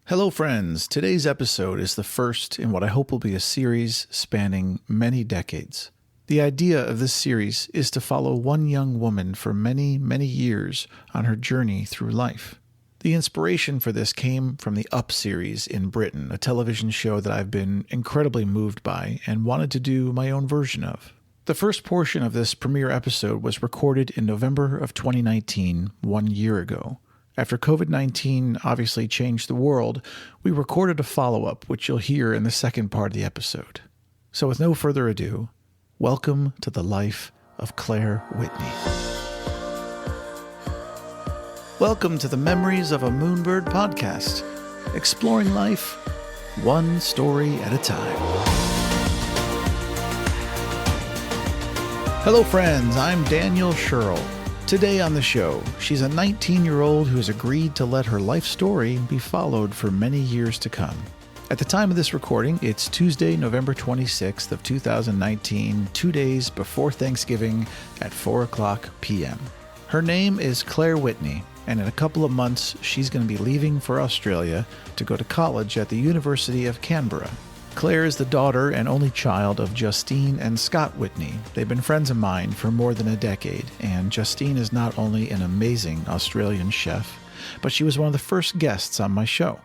Hello, friends. Today's episode is the first in what I hope will be a series spanning many decades. The idea of this series is to follow one young woman for many, many years on her journey through life. The inspiration for this came from the Up series in Britain, a television show that I've been incredibly moved by and wanted to do my own version of. The first portion of this premiere episode was recorded in November of 2019, 1 year ago. After COVID-19 obviously changed the world, we recorded a follow-up, which you'll hear in the second part of the episode. So with no further ado, welcome to the life of Clare Whitney. Welcome to the Memories of a Moonbird podcast, exploring life one story at a time. Hello friends, I'm Daniel Sherrill. Today on the show, she's a 19-year-old who has agreed to let her life story be followed for many years to come. At the time of this recording, it's Tuesday, November 26th of 2019, 2 days before Thanksgiving at 4:00 p.m. Her name is Clare Whitney, and in a couple of months, she's going to be leaving for Australia to go to college at the University of Canberra. Clare is the daughter and only child of Justine and Scott Whitney. They've been friends of mine for more than a decade, and Justine is not only an amazing Australian chef, but she was one of the first guests on my show.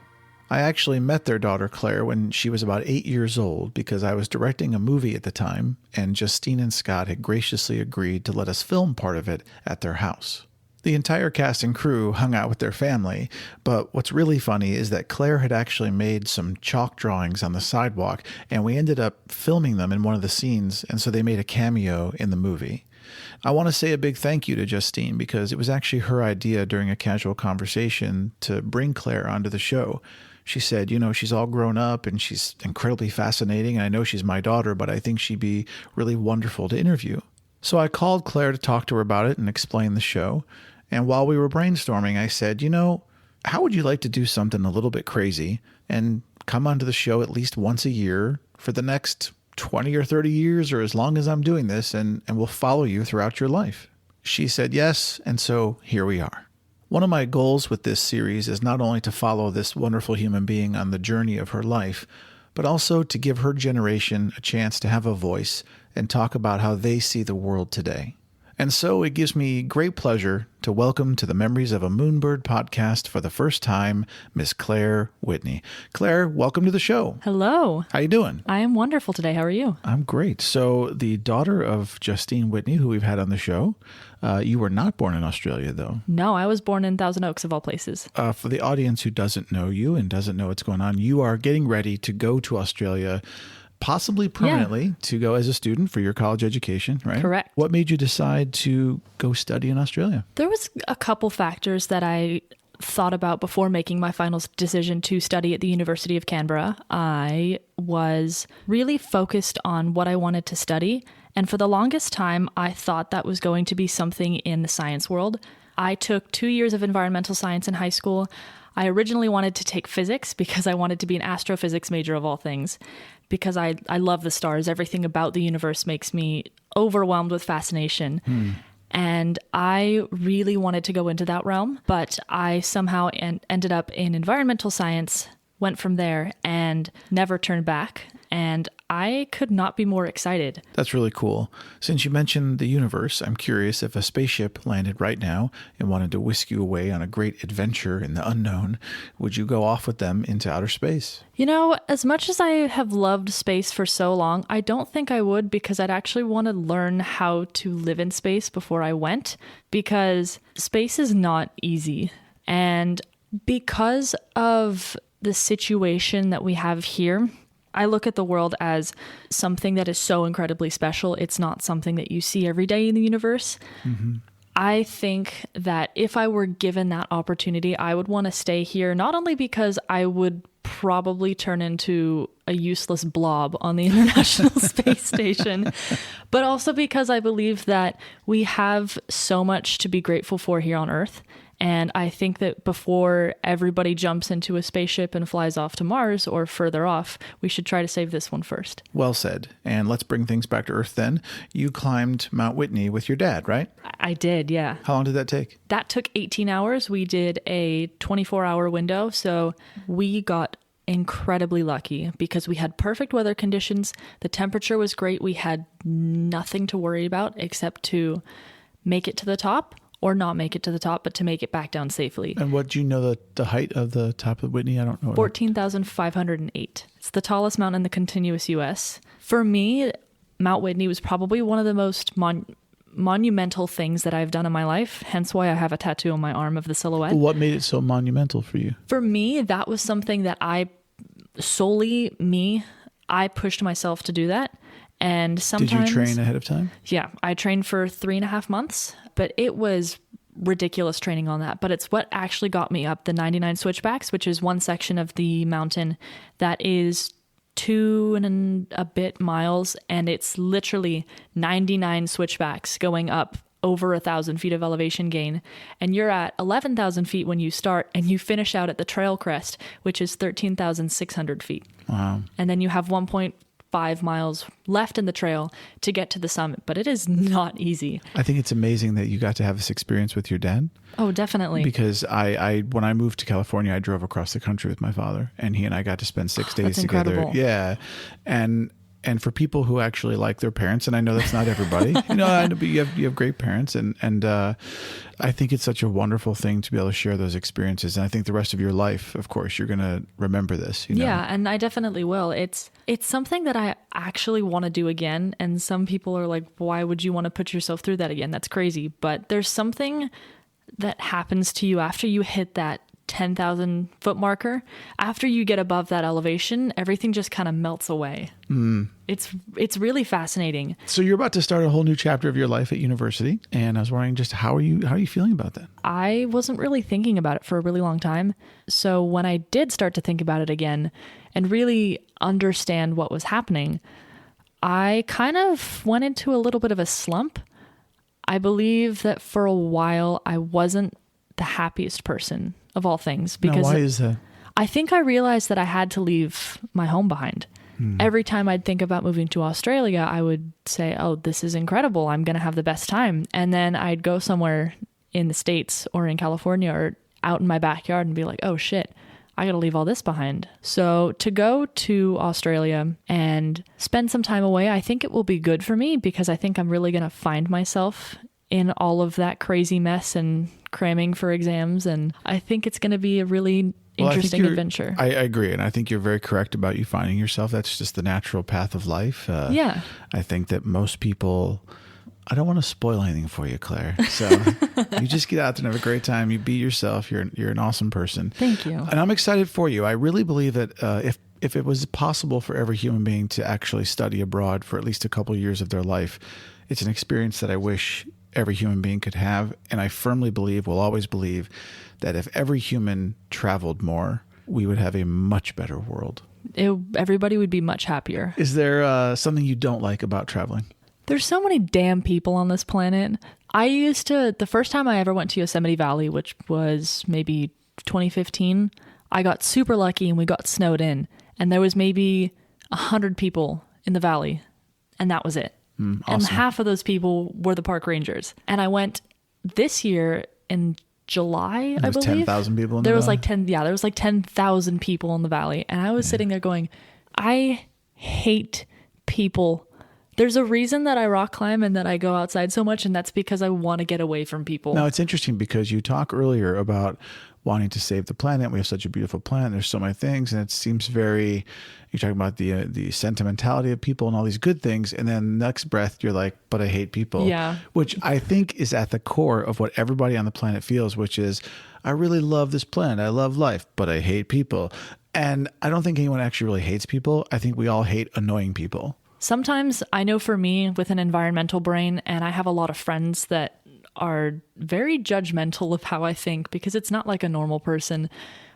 I actually met their daughter Clare when she was about 8 years old because I was directing a movie at the time, and Justine and Scott had graciously agreed to let us film part of it at their house. The entire cast and crew hung out with their family, but what's really funny is that Clare had actually made some chalk drawings on the sidewalk, and we ended up filming them in one of the scenes, and so they made a cameo in the movie. I want to say a big thank you to Justine because it was actually her idea during a casual conversation to bring Clare onto the show. She said, she's all grown up and she's incredibly fascinating, and I know she's my daughter, but I think she'd be really wonderful to interview. So I called Clare to talk to her about it and explain the show. And while we were brainstorming, I said, how would you like to do something a little bit crazy and come onto the show at least once a year for the next 20 or 30 years or as long as I'm doing this, and we'll follow you throughout your life? She said yes, and so here we are. One of my goals with this series is not only to follow this wonderful human being on the journey of her life, but also to give her generation a chance to have a voice and talk about how they see the world today. And so it gives me great pleasure to welcome to the Memories of a Moonbird podcast for the first time, Miss Clare Whitney. Clare, welcome to the show. Hello. How you doing? I am wonderful today. How are you? I'm great. So the daughter of Justine Whitney, who we've had on the show, you were not born in Australia, though. No, I was born in Thousand Oaks, of all places. For the audience who doesn't know you and doesn't know what's going on, you are getting ready to go to Australia, possibly permanently, to go as a student for your college education, right? Correct. What made you decide to go study in Australia? There was a couple factors that I thought about before making my final decision to study at the University of Canberra. I was really focused on what I wanted to study, and for the longest time, I thought that was going to be something in the science world. I took 2 years of environmental science in high school. I originally wanted to take physics because I wanted to be an astrophysics major of all things, because I love the stars. Everything about the universe makes me overwhelmed with fascination. And I really wanted to go into that realm, but I somehow ended up in environmental science, went from there, and never turned back. And I could not be more excited. That's really cool. Since you mentioned the universe, I'm curious if a spaceship landed right now and wanted to whisk you away on a great adventure in the unknown, would you go off with them into outer space? As much as I have loved space for so long, I don't think I would, because I'd actually want to learn how to live in space before I went, because space is not easy. And because of the situation that we have here, I look at the world as something that is so incredibly special. It's not something that you see every day in the universe. Mm-hmm. I think that if I were given that opportunity, I would want to stay here, not only because I would probably turn into a useless blob on the International Space Station, but also because I believe that we have so much to be grateful for here on Earth. And I think that before everybody jumps into a spaceship and flies off to Mars or further off, we should try to save this one first. Well said. And let's bring things back to Earth then. You climbed Mount Whitney with your dad, right? I did, yeah. How long did that take? That took 18 hours. We did a 24-hour window, so we got incredibly lucky because we had perfect weather conditions. The temperature was great. We had nothing to worry about except to make it to the top, or not make it to the top, but to make it back down safely. And what do you know the height of the top of Whitney? I don't know. 14,508. It's the tallest mountain in the continuous U.S. For me, Mount Whitney was probably one of the most monumental things that I've done in my life, hence why I have a tattoo on my arm of the silhouette. What made it so monumental for you? For me, that was something that I pushed myself to do that. And sometimes... Did you train ahead of time? Yeah, I trained for 3.5 months, but it was ridiculous training on that. But it's what actually got me up the 99 switchbacks, which is one section of the mountain that is 2 and a bit miles, and it's literally 99 switchbacks going up over 1,000 feet of elevation gain. And you're at 11,000 feet when you start, and you finish out at the trail crest, which is 13,600 feet. Wow. And then you have 1.5 miles left in the trail to get to the summit, but it is not easy. I think it's amazing that you got to have this experience with your dad. Oh, definitely. Because I when I moved to California, I drove across the country with my father, and he and I got to spend 6 days together. Incredible. Yeah. And for people who actually like their parents, and I know that's not everybody, I know, but you have great parents, and I think it's such a wonderful thing to be able to share those experiences. And I think the rest of your life, of course, you're going to remember this. Yeah, and I definitely will. It's something that I actually want to do again. And some people are like, why would you want to put yourself through that again? That's crazy. But there's something that happens to you after you hit that 10,000 foot marker. After you get above that elevation, everything just kind of melts away. It's really fascinating. So you're about to start a whole new chapter of your life at university, and I was wondering, just how are you feeling about that? I wasn't really thinking about it for a really long time. So when I did start to think about it again and really understand what was happening, I kind of went into a little bit of a slump. I believe that for a while I wasn't the happiest person of all things. Because now, why is that? I think I realized that I had to leave my home behind. Every time I'd think about moving to Australia, I would say, oh, this is incredible. I'm going to have the best time. And then I'd go somewhere in the States or in California or out in my backyard and be like, oh shit, I got to leave all this behind. So to go to Australia and spend some time away, I think it will be good for me because I think I'm really going to find myself in all of that crazy mess and cramming for exams. And I think it's going to be a really interesting adventure. I agree. And I think you're very correct about you finding yourself. That's just the natural path of life. Yeah. I think that most people, I don't want to spoil anything for you, Claire. So you just get out there and have a great time. You be yourself. You're an awesome person. Thank you. And I'm excited for you. I really believe that if it was possible for every human being to actually study abroad for at least a couple of years of their life, it's an experience that I wish every human being could have. And I firmly believe, will always believe, that if every human traveled more, we would have a much better world. Everybody would be much happier. Is there something you don't like about traveling? There's so many damn people on this planet. The first time I ever went to Yosemite Valley, which was maybe 2015, I got super lucky and we got snowed in. And there was maybe 100 people in the valley. And that was it. Awesome. And half of those people were the park rangers. And I went this year in July, I believe. 10,000 people in the valley? There was like 10,000 people in the valley. And I was sitting there going, I hate people. There's a reason that I rock climb and that I go outside so much, and that's because I want to get away from people. Now, it's interesting because you talk earlier about wanting to save the planet. We have such a beautiful planet. There's so many things, and it seems very, you're talking about the sentimentality of people and all these good things, and then next breath, you're like, but I hate people. Yeah. Which I think is at the core of what everybody on the planet feels, which is, I really love this planet. I love life, but I hate people. And I don't think anyone actually really hates people. I think we all hate annoying people. Sometimes, I know for me with an environmental brain, and I have a lot of friends that are very judgmental of how I think because it's not like a normal person,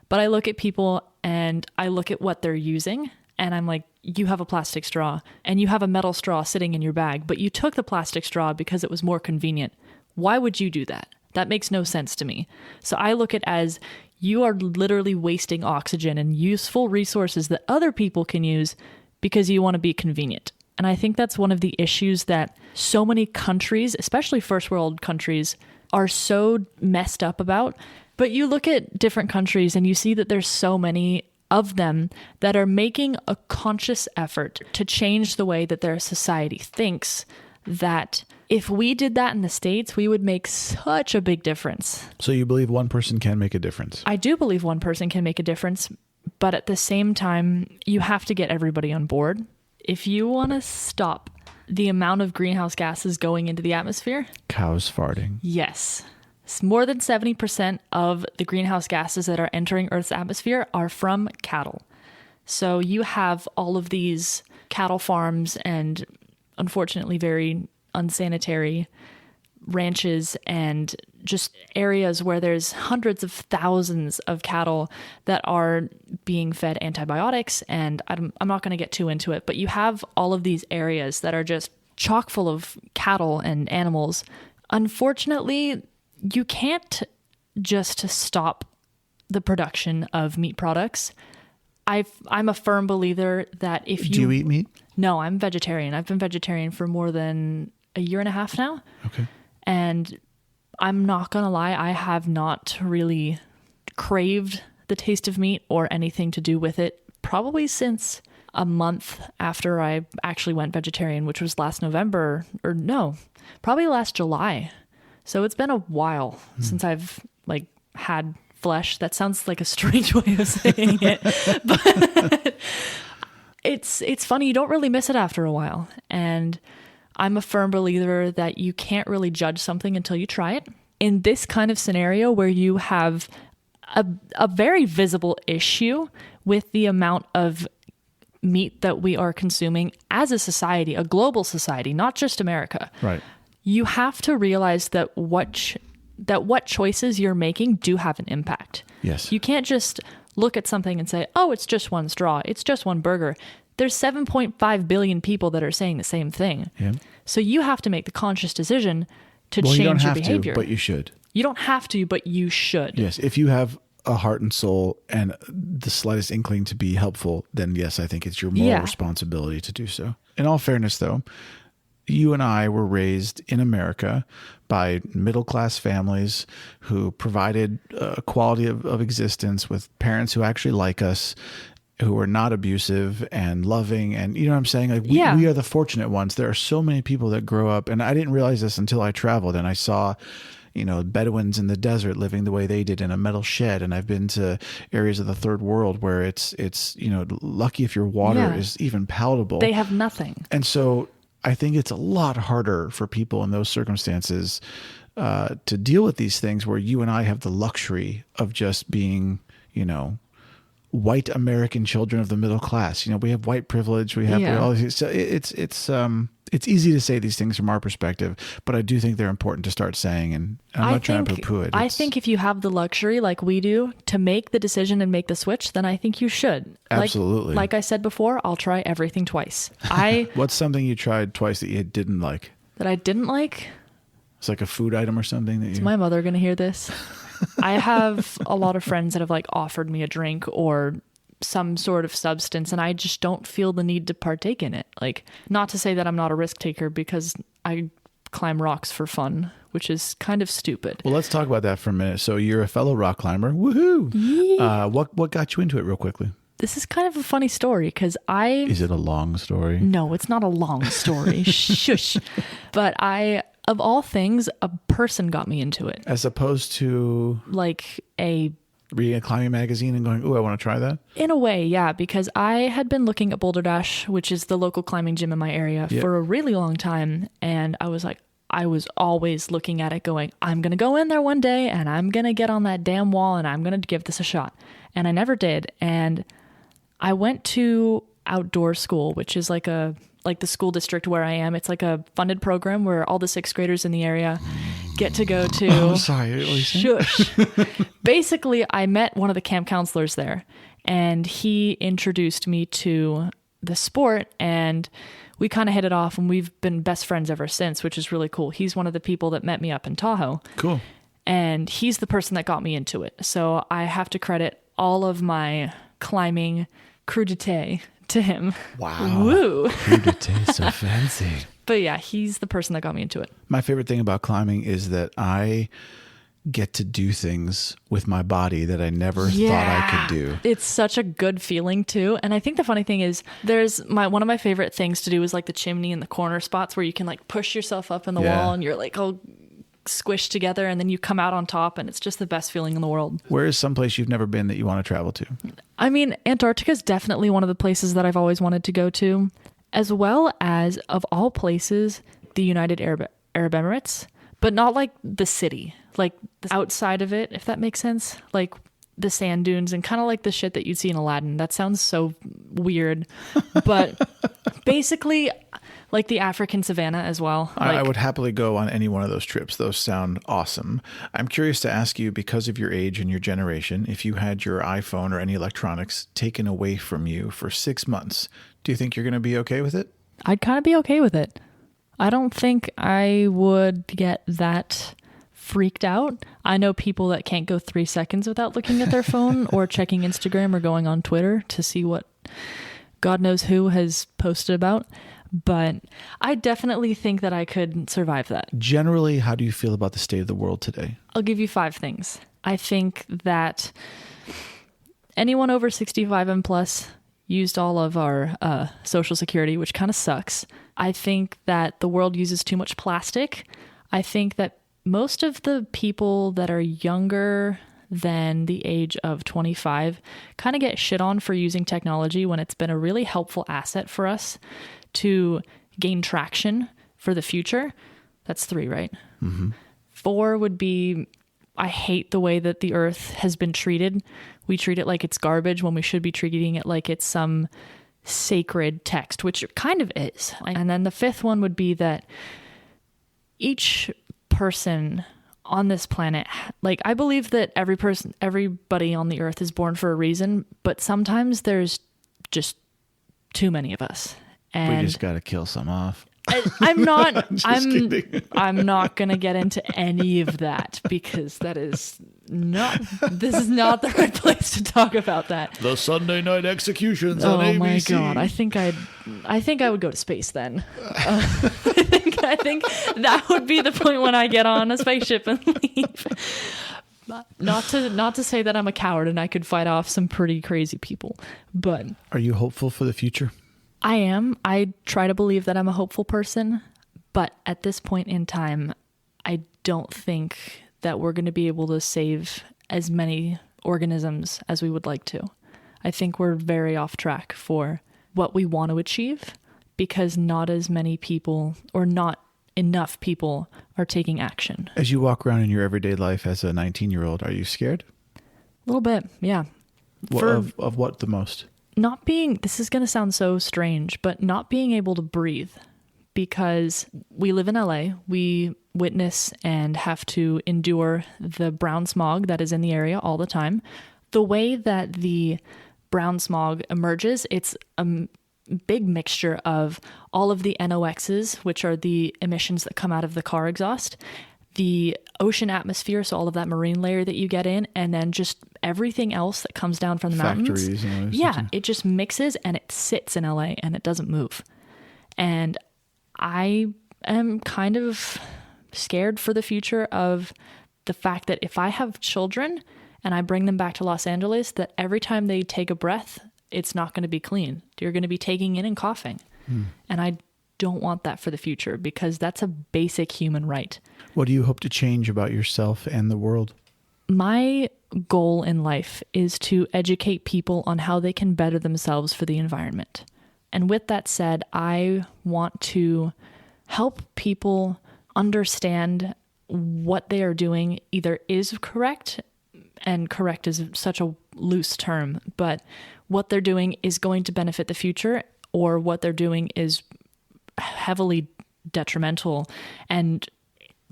but I look at people and I look at what they're using And I'm like, you have a plastic straw and you have a metal straw sitting in your bag, but you took the plastic straw because it was more convenient. Why would you do that? That makes no sense to me. So I look at it as you are literally wasting oxygen and useful resources that other people can use because you want to be convenient. And I think that's one of the issues that so many countries, especially first world countries, are so messed up about. But you look at different countries and you see that there's so many of them that are making a conscious effort to change the way that their society thinks, that if we did that in the States, we would make such a big difference. So you believe one person can make a difference? I do believe one person can make a difference, but at the same time, you have to get everybody on board. If you want to stop the amount of greenhouse gases going into the atmosphere... Cows farting. Yes. More than 70% of the greenhouse gases that are entering Earth's atmosphere are from cattle. So you have all of these cattle farms and unfortunately very unsanitary ranches and just areas where there's hundreds of thousands of cattle that are being fed antibiotics. And I'm not going to get too into it, but you have all of these areas that are just chock full of cattle and animals. Unfortunately, you can't just stop the production of meat products. I'm a firm believer that if you... Do you eat meat? No, I'm vegetarian. I've been vegetarian for more than a year and a half now. Okay. And I'm not going to lie, I have not really craved the taste of meat or anything to do with it probably since a month after I actually went vegetarian, which was last November, or no, probably last July. So it's been a while since I've had flesh. That sounds like a strange way of saying it, but it's funny. You don't really miss it after a while. And I'm a firm believer that you can't really judge something until you try it. In this kind of scenario where you have a very visible issue with the amount of meat that we are consuming as a society, a global society, not just America. Right. You have to realize that what choices you're making do have an impact. Yes. You can't just look at something and say, oh, it's just one straw. It's just one burger. There's 7.5 billion people that are saying the same thing. Yeah. So you have to make the conscious decision to you change don't your have behavior. to, but you should. You don't have to, but you should. Yes. If you have a heart and soul and the slightest inkling to be helpful, then yes, I think it's your moral responsibility to do so. In all fairness, though, you and I were raised in America by middle-class families who provided a quality of existence with parents who actually like us, who are not abusive and loving. And you know what I'm saying? Like we are the fortunate ones. There are so many people that grow up, and I didn't realize this until I traveled and I saw, Bedouins in the desert living the way they did in a metal shed. And I've been to areas of the third world where it's lucky if your water is even palatable. They have nothing. And so I think it's a lot harder for people in those circumstances to deal with these things where you and I have the luxury of just being, white American children of the middle class. We have white privilege. We have all these. So it's easy to say these things from our perspective, but I do think they're important to start saying. And I'm not trying to poo-poo it. I think if you have the luxury like we do to make the decision and make the switch, then I think you should. Absolutely. Like I said before, I'll try everything twice. What's something you tried twice that you didn't like? That I didn't like? It's like a food item or something that Is my mother going to hear this? I have a lot of friends that have offered me a drink or some sort of substance, and I just don't feel the need to partake in it. Not to say that I'm not a risk taker, because I climb rocks for fun, which is kind of stupid. Well, let's talk about that for a minute. So you're a fellow rock climber. Woohoo! Yeah. What got you into it real quickly? This is kind of a funny story because Is it a long story? No, it's not a long story. Shush. But of all things, a person got me into it. As opposed to... reading a climbing magazine and going, ooh, I want to try that? In a way, yeah, because I had been looking at Boulder Dash, which is the local climbing gym in my area, for a really long time. And I was always looking at it going, I'm going to go in there one day and I'm going to get on that damn wall and I'm going to give this a shot. And I never did. And I went to outdoor school, which is like the school district where I am. It's like a funded program where all the sixth graders in the area get to go to... Oh, sorry. What are you saying? Shush. Basically, I met one of the camp counselors there, And he introduced me to the sport, and we kind of hit it off, and we've been best friends ever since, which is really cool. He's one of the people that met me up in Tahoe. Cool. And he's the person that got me into it. So I have to credit all of my climbing crudité to him. Wow. Woo. Crudité, so fancy. But yeah, he's the person that got me into it. My favorite thing about climbing is that I get to do things with my body that I never thought I could do. It's such a good feeling too. And I think the funny thing is one of my favorite things to do is like the chimney and the corner spots where you can like push yourself up in the wall and you're like all squished together, and then you come out on top, and it's just the best feeling in the world. Where is someplace you've never been that you want to travel to? I mean, Antarctica is definitely one of the places that I've always wanted to go to, as well as, of all places, the United Arab Emirates, but not like the city, like the outside of it, if that makes sense. Like the sand dunes and kind of like the shit that you'd see in Aladdin. That sounds so weird, but basically like the African savannah as well. I would happily go on any one of those trips. Those sound awesome. I'm curious to ask you, because of your age and your generation, if you had your iPhone or any electronics taken away from you for 6 months, do you think you're going to be okay with it? I'd kind of be okay with it. I don't think I would get that freaked out. I know people that can't go 3 seconds without looking at their phone or checking Instagram or going on Twitter to see what God knows who has posted about. But I definitely think that I could survive that. Generally, how do you feel about the state of the world today? I'll give you 5 things. I think that anyone over 65 and plus used all of our Social Security, which kind of sucks. I think that the world uses too much plastic. I think that most of the people that are younger than the age of 25 kind of get shit on for using technology when it's been a really helpful asset for us to gain traction for the future. That's 3, right? Mm-hmm. 4 would be, I hate the way that the earth has been treated. We treat it like it's garbage when we should be treating it like it's some sacred text, which it kind of is. And then the 5th one would be that each person on this planet, like I believe that everybody on the earth is born for a reason, but sometimes there's just too many of us. And we just got to kill some off. I'm not kidding. I'm not going to get into any of that because this is not the right place to talk about that. The Sunday night executions on ABC. Oh my God. I think I would go to space then. I think that would be the point when I get on a spaceship and leave. Not to say that I'm a coward and I could fight off some pretty crazy people, but are you hopeful for the future? I am. I try to believe that I'm a hopeful person, but at this point in time, I don't think that we're going to be able to save as many organisms as we would like to. I think we're very off track for what we want to achieve because not as many people or not enough people are taking action. As you walk around in your everyday life as a 19-year-old, are you scared? A little bit, yeah. Of what the most? This is going to sound so strange, but not being able to breathe, because we live in LA, we witness and have to endure the brown smog that is in the area all the time. The way that the brown smog emerges, it's a big mixture of all of the NOx's, which are the emissions that come out of the car exhaust, the ocean atmosphere, so all of that marine layer that you get in, and then just everything else that comes down from the mountains. Factories and yeah, it just mixes and it sits in LA and it doesn't move. And I am kind of scared for the future of the fact that if I have children and I bring them back to Los Angeles, that every time they take a breath, it's not going to be clean. You're going to be taking in and coughing. And I don't want that for the future because that's a basic human right. What do you hope to change about yourself and the world? My goal in life is to educate people on how they can better themselves for the environment. And with that said, I want to help people understand what they are doing either is correct, and correct is such a loose term, but what they're doing is going to benefit the future, or what they're doing is heavily detrimental and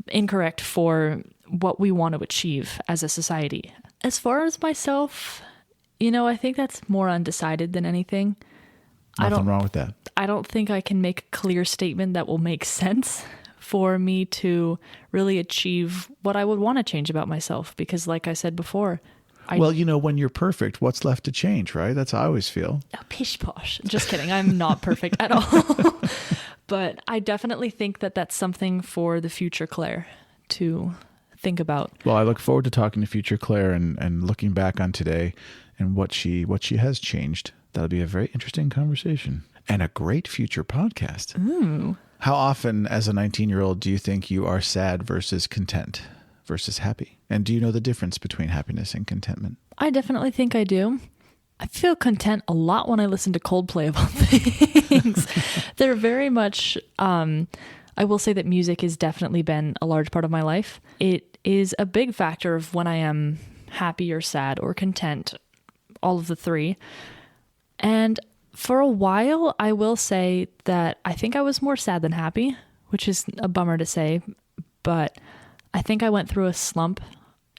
incorrect for what we want to achieve as a society. As far as myself, I think that's more undecided than anything. Nothing wrong with that. I don't think I can make a clear statement that will make sense for me to really achieve what I would want to change about myself. Because like I said before, when you're perfect, what's left to change, right? That's how I always feel. Oh, pish posh. Just kidding. I'm not perfect at all. But I definitely think that that's something for the future Claire to think about. Well, I look forward to talking to future Claire and looking back on today and what she has changed. That'll be a very interesting conversation and a great future podcast. Ooh. How often as a 19-year-old do you think you are sad versus content versus happy? And do you know the difference between happiness and contentment? I definitely think I do. I feel content a lot when I listen to Coldplay about things. They're very much, I will say that music has definitely been a large part of my life. It is a big factor of when I am happy or sad or content, all of the three. And for a while, I will say that I think I was more sad than happy, which is a bummer to say, but I think I went through a slump.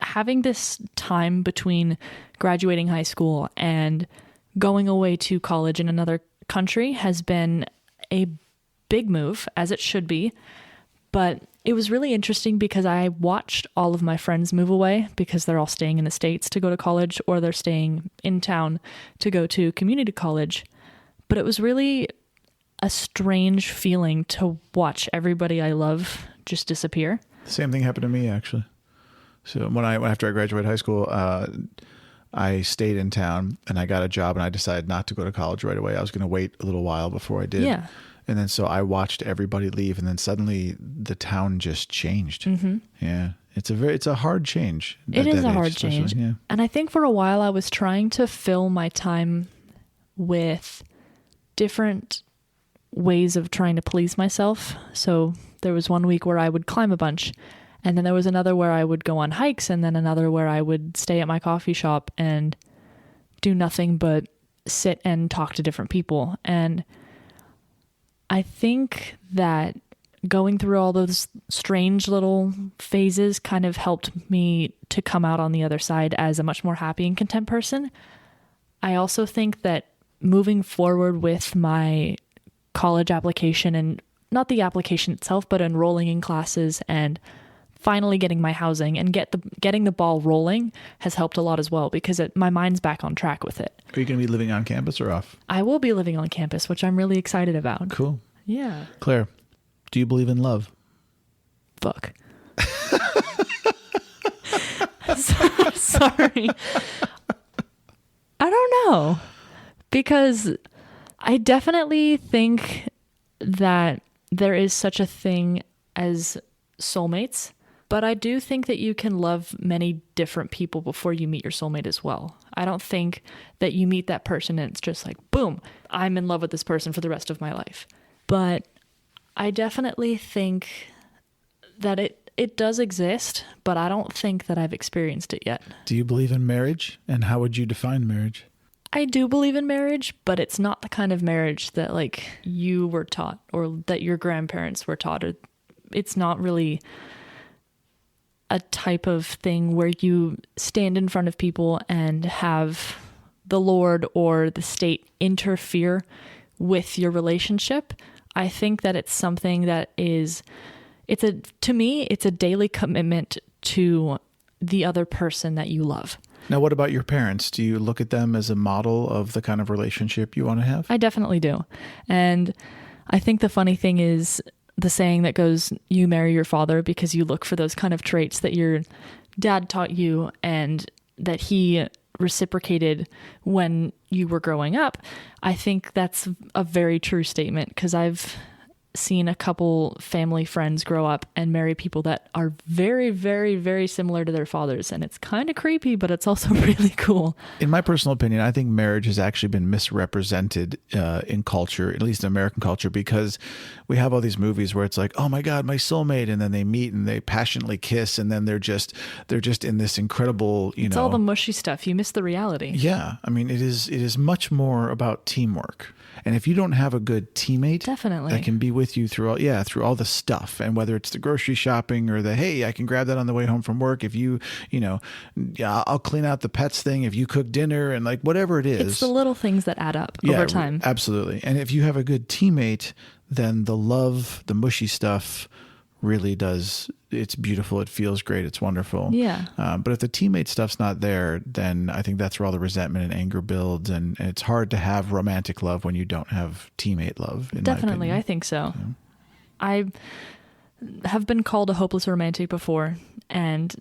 Having this time between graduating high school and going away to college in another country has been a big move, as it should be. But it was really interesting because I watched all of my friends move away because they're all staying in the States to go to college or they're staying in town to go to community college. But it was really a strange feeling to watch everybody I love just disappear. Same thing happened to me, actually. So after I graduated high school, I stayed in town and I got a job and I decided not to go to college right away. I was going to wait a little while before I did. Yeah. And then so I watched everybody leave and then suddenly the town just changed. Mm-hmm. Yeah. It's a hard change. It is a hard change. Yeah. And I think for a while I was trying to fill my time with different ways of trying to please myself. So there was one week where I would climb a bunch. And then there was another where I would go on hikes, and then another where I would stay at my coffee shop and do nothing but sit and talk to different people. And I think that going through all those strange little phases kind of helped me to come out on the other side as a much more happy and content person. I also think that moving forward with my college application, and not the application itself, but enrolling in classes and finally getting my housing and getting the ball rolling has helped a lot as well, because my mind's back on track with it. Are you going to be living on campus or off? I will be living on campus, which I'm really excited about. Cool. Yeah. Claire, do you believe in love? Fuck. Sorry. I don't know. Because I definitely think that there is such a thing as soulmates. But I do think that you can love many different people before you meet your soulmate as well. I don't think that you meet that person and it's just like, boom, I'm in love with this person for the rest of my life. But I definitely think that it does exist, but I don't think that I've experienced it yet. Do you believe in marriage? And how would you define marriage? I do believe in marriage, but it's not the kind of marriage that like you were taught or that your grandparents were taught. Or it's not really a type of thing where you stand in front of people and have the Lord or the state interfere with your relationship. I think that it's something that to me, it's a daily commitment to the other person that you love. Now, what about your parents? Do you look at them as a model of the kind of relationship you want to have? I definitely do. And I think the funny thing is the saying that goes, you marry your father, because you look for those kind of traits that your dad taught you and that he reciprocated when you were growing up. I think that's a very true statement, because I've seen a couple family friends grow up and marry people that are very, very, very similar to their fathers. And it's kind of creepy, but it's also really cool. In my personal opinion, I think marriage has actually been misrepresented in culture, at least in American culture, because we have all these movies where it's like, oh my God, my soulmate. And then they meet and they passionately kiss. And then they're just in this incredible, it's all the mushy stuff. You miss the reality. Yeah. I mean, it is much more about teamwork. And if you don't have a good teammate definitely that can be with with you through all the stuff. And whether it's the grocery shopping or the, hey, I can grab that on the way home from work. If I'll clean out the pets thing if you cook dinner, and like whatever it is. It's the little things that add up over time. Absolutely. And if you have a good teammate, then the love, the mushy stuff really does. It's beautiful. It feels great. It's wonderful. Yeah. But if the teammate stuff's not there, then I think that's where all the resentment and anger builds. And it's hard to have romantic love when you don't have teammate love. Definitely. I think so. Yeah. I have been called a hopeless romantic before. And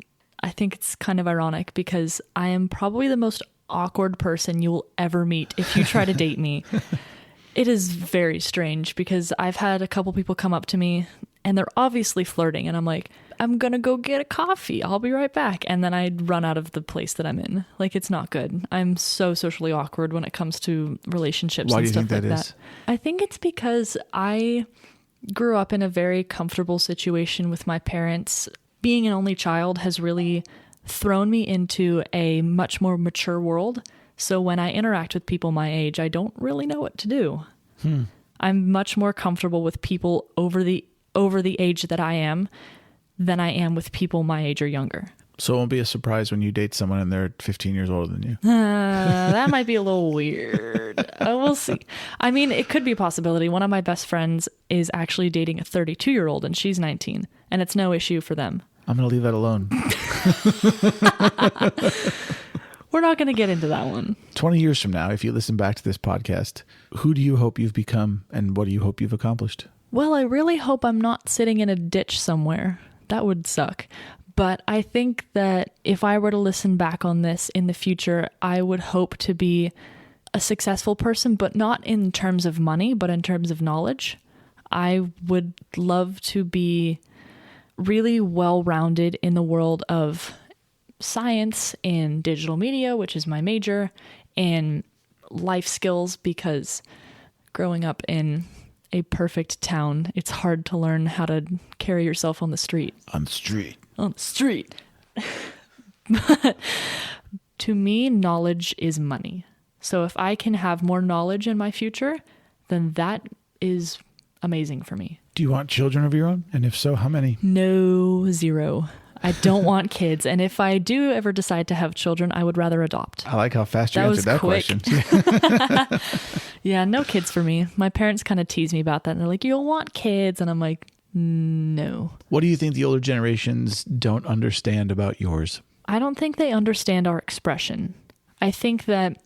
I think it's kind of ironic because I am probably the most awkward person you will ever meet if you try to date me. It is very strange because I've had a couple people come up to me and they're obviously flirting, and I'm like, I'm going to go get a coffee. I'll be right back. And then I'd run out of the place that I'm in. Like, it's not good. I'm so socially awkward when it comes to relationships and stuff like that. Why do you think that is? I think it's because I grew up in a very comfortable situation with my parents. Being an only child has really thrown me into a much more mature world. So when I interact with people my age, I don't really know what to do. I'm much more comfortable with people over the age that I am than I am with people my age or younger. So it won't be a surprise when you date someone and they're 15 years older than you. That might be a little weird. We'll see. I mean, it could be a possibility. One of my best friends is actually dating a 32-year-old and she's 19, and it's no issue for them. I'm going to leave that alone. We're not going to get into that one. 20 years from now, if you listen back to this podcast, who do you hope you've become and what do you hope you've accomplished? Well, I really hope I'm not sitting in a ditch somewhere. That would suck. But I think that if I were to listen back on this in the future, I would hope to be a successful person, but not in terms of money, but in terms of knowledge. I would love to be really well-rounded in the world of science, in digital media, which is my major, and life skills, because growing up in a perfect town, it's hard to learn how to carry yourself on the street. On the street. But to me, knowledge is money. So if I can have more knowledge in my future, then that is amazing for me. Do you want children of your own? And if so, how many? No, 0. I don't want kids. And if I do ever decide to have children, I would rather adopt. I like how fast you answered that question. Yeah, no kids for me. My parents kind of tease me about that. And they're like, you'll want kids. And I'm like, no. What do you think the older generations don't understand about yours? I don't think they understand our expression. I think that,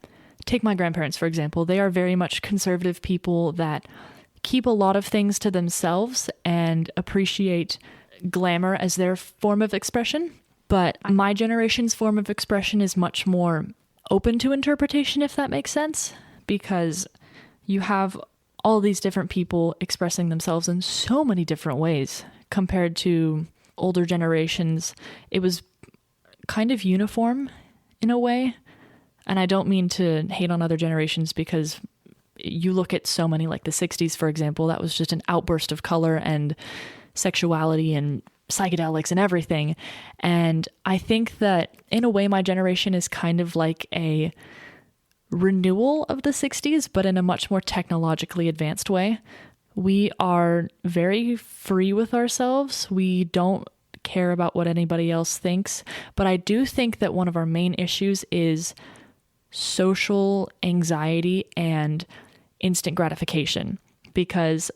take my grandparents, for example, they are very much conservative people that keep a lot of things to themselves and appreciate glamour as their form of expression. But my generation's form of expression is much more open to interpretation, if that makes sense, because you have all these different people expressing themselves in so many different ways compared to older generations. It was kind of uniform in a way. And I don't mean to hate on other generations, because you look at so many, like the 60s, for example, that was just an outburst of color and sexuality and psychedelics and everything. And I think that in a way, my generation is kind of like a renewal of the 60s, but in a much more technologically advanced way. We are very free with ourselves. We don't care about what anybody else thinks. But I do think that one of our main issues is social anxiety and instant gratification, because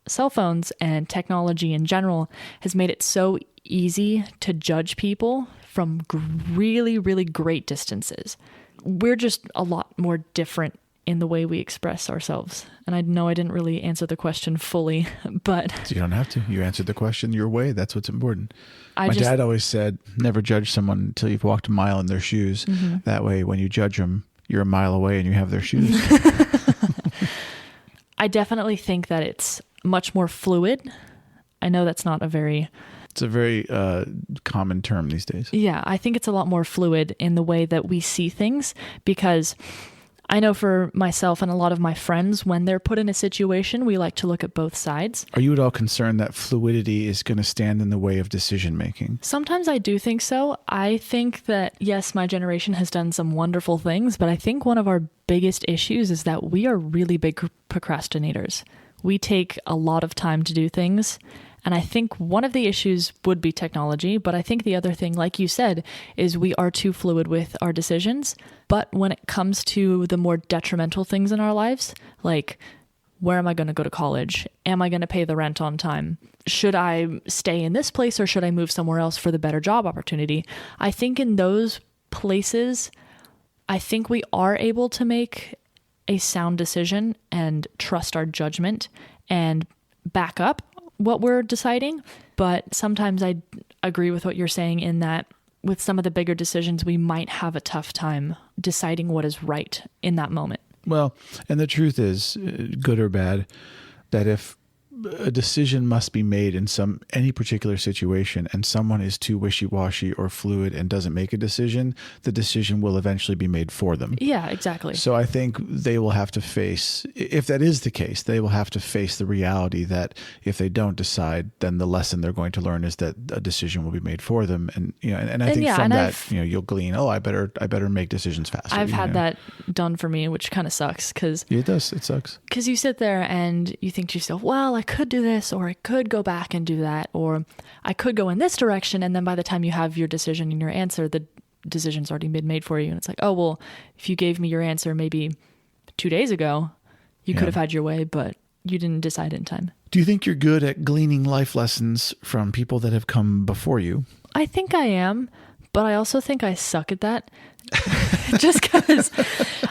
cell phones and technology in general has made it so easy to judge people from really, really great distances. We're just a lot more different in the way we express ourselves. And I know I didn't really answer the question fully, but... You don't have to. You answered the question your way. That's what's important. My dad always said, never judge someone until you've walked a mile in their shoes. Mm-hmm. That way, when you judge them, you're a mile away and you have their shoes. I definitely think that it's much more fluid. I know that's not a very... It's a very common term these days. Yeah, I think it's a lot more fluid in the way that we see things, because I know for myself and a lot of my friends, when they're put in a situation, we like to look at both sides. Are you at all concerned that fluidity is going to stand in the way of decision making? Sometimes I do think so. I think that, yes, my generation has done some wonderful things, but I think one of our biggest issues is that we are really big procrastinators. we take a lot of time to do things. And I think one of the issues would be technology, but I think the other thing, like you said, is we are too fluid with our decisions. But when it comes to the more detrimental things in our lives, like where am I going to go to college? Am I going to pay the rent on time? Should I stay in this place or should I move somewhere else for the better job opportunity? I think in those places, I think we are able to make a sound decision and trust our judgment and back up what we're deciding. But sometimes I agree with what you're saying in that with some of the bigger decisions, we might have a tough time deciding what is right in that moment. Well, and the truth is, good or bad, that if a decision must be made in any particular situation and someone is too wishy-washy or fluid and doesn't make a decision, the decision will eventually be made for them. Yeah, exactly. So I think they will have to face, if that is the case, they will have to face the reality that if they don't decide, then the lesson they're going to learn is that a decision will be made for them. And I think from that, you'll glean, I better make decisions faster. I've had that done for me, which kind of sucks because it does. It sucks because you sit there and you think to yourself, well, I could do this, or I could go back and do that, or I could go in this direction. And then by the time you have your decision and your answer, the decision's already been made for you. And it's like, oh, well, if you gave me your answer maybe 2 days ago, you could have had your way, but you didn't decide in time. Do you think you're good at gleaning life lessons from people that have come before you? I think I am, but I also think I suck at that. Just because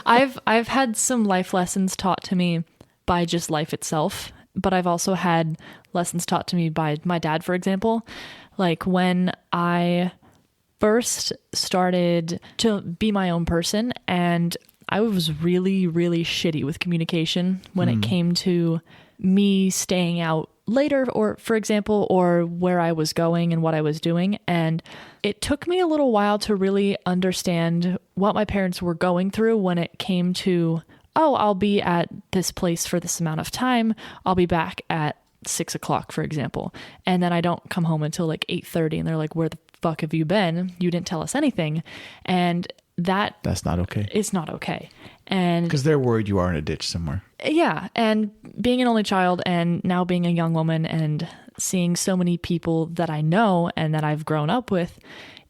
I've had some life lessons taught to me by just life itself. But I've also had lessons taught to me by my dad, for example. Like when I first started to be my own person, and I was really, really shitty with communication when it came to me staying out later, or for example, or where I was going and what I was doing. And it took me a little while to really understand what my parents were going through when it came to, oh, I'll be at this place for this amount of time. I'll be back at 6 o'clock, for example. And then I don't come home until like 8:30 and they're like, where the fuck have you been? You didn't tell us anything. And that's not okay. It's not okay. And because they're worried you are in a ditch somewhere. Yeah. And being an only child and now being a young woman and seeing so many people that I know and that I've grown up with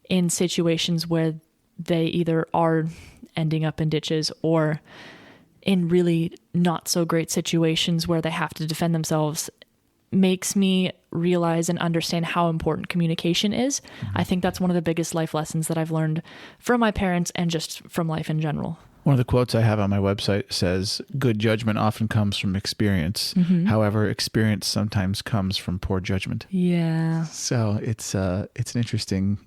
in situations where they either are ending up in ditches or in really not so great situations where they have to defend themselves makes me realize and understand how important communication is. I think that's one of the biggest life lessons that I've learned from my parents and just from life in general. One of the quotes I have on my website says, good judgment often comes from experience. However, experience sometimes comes from poor judgment. Yeah. So it's an interesting...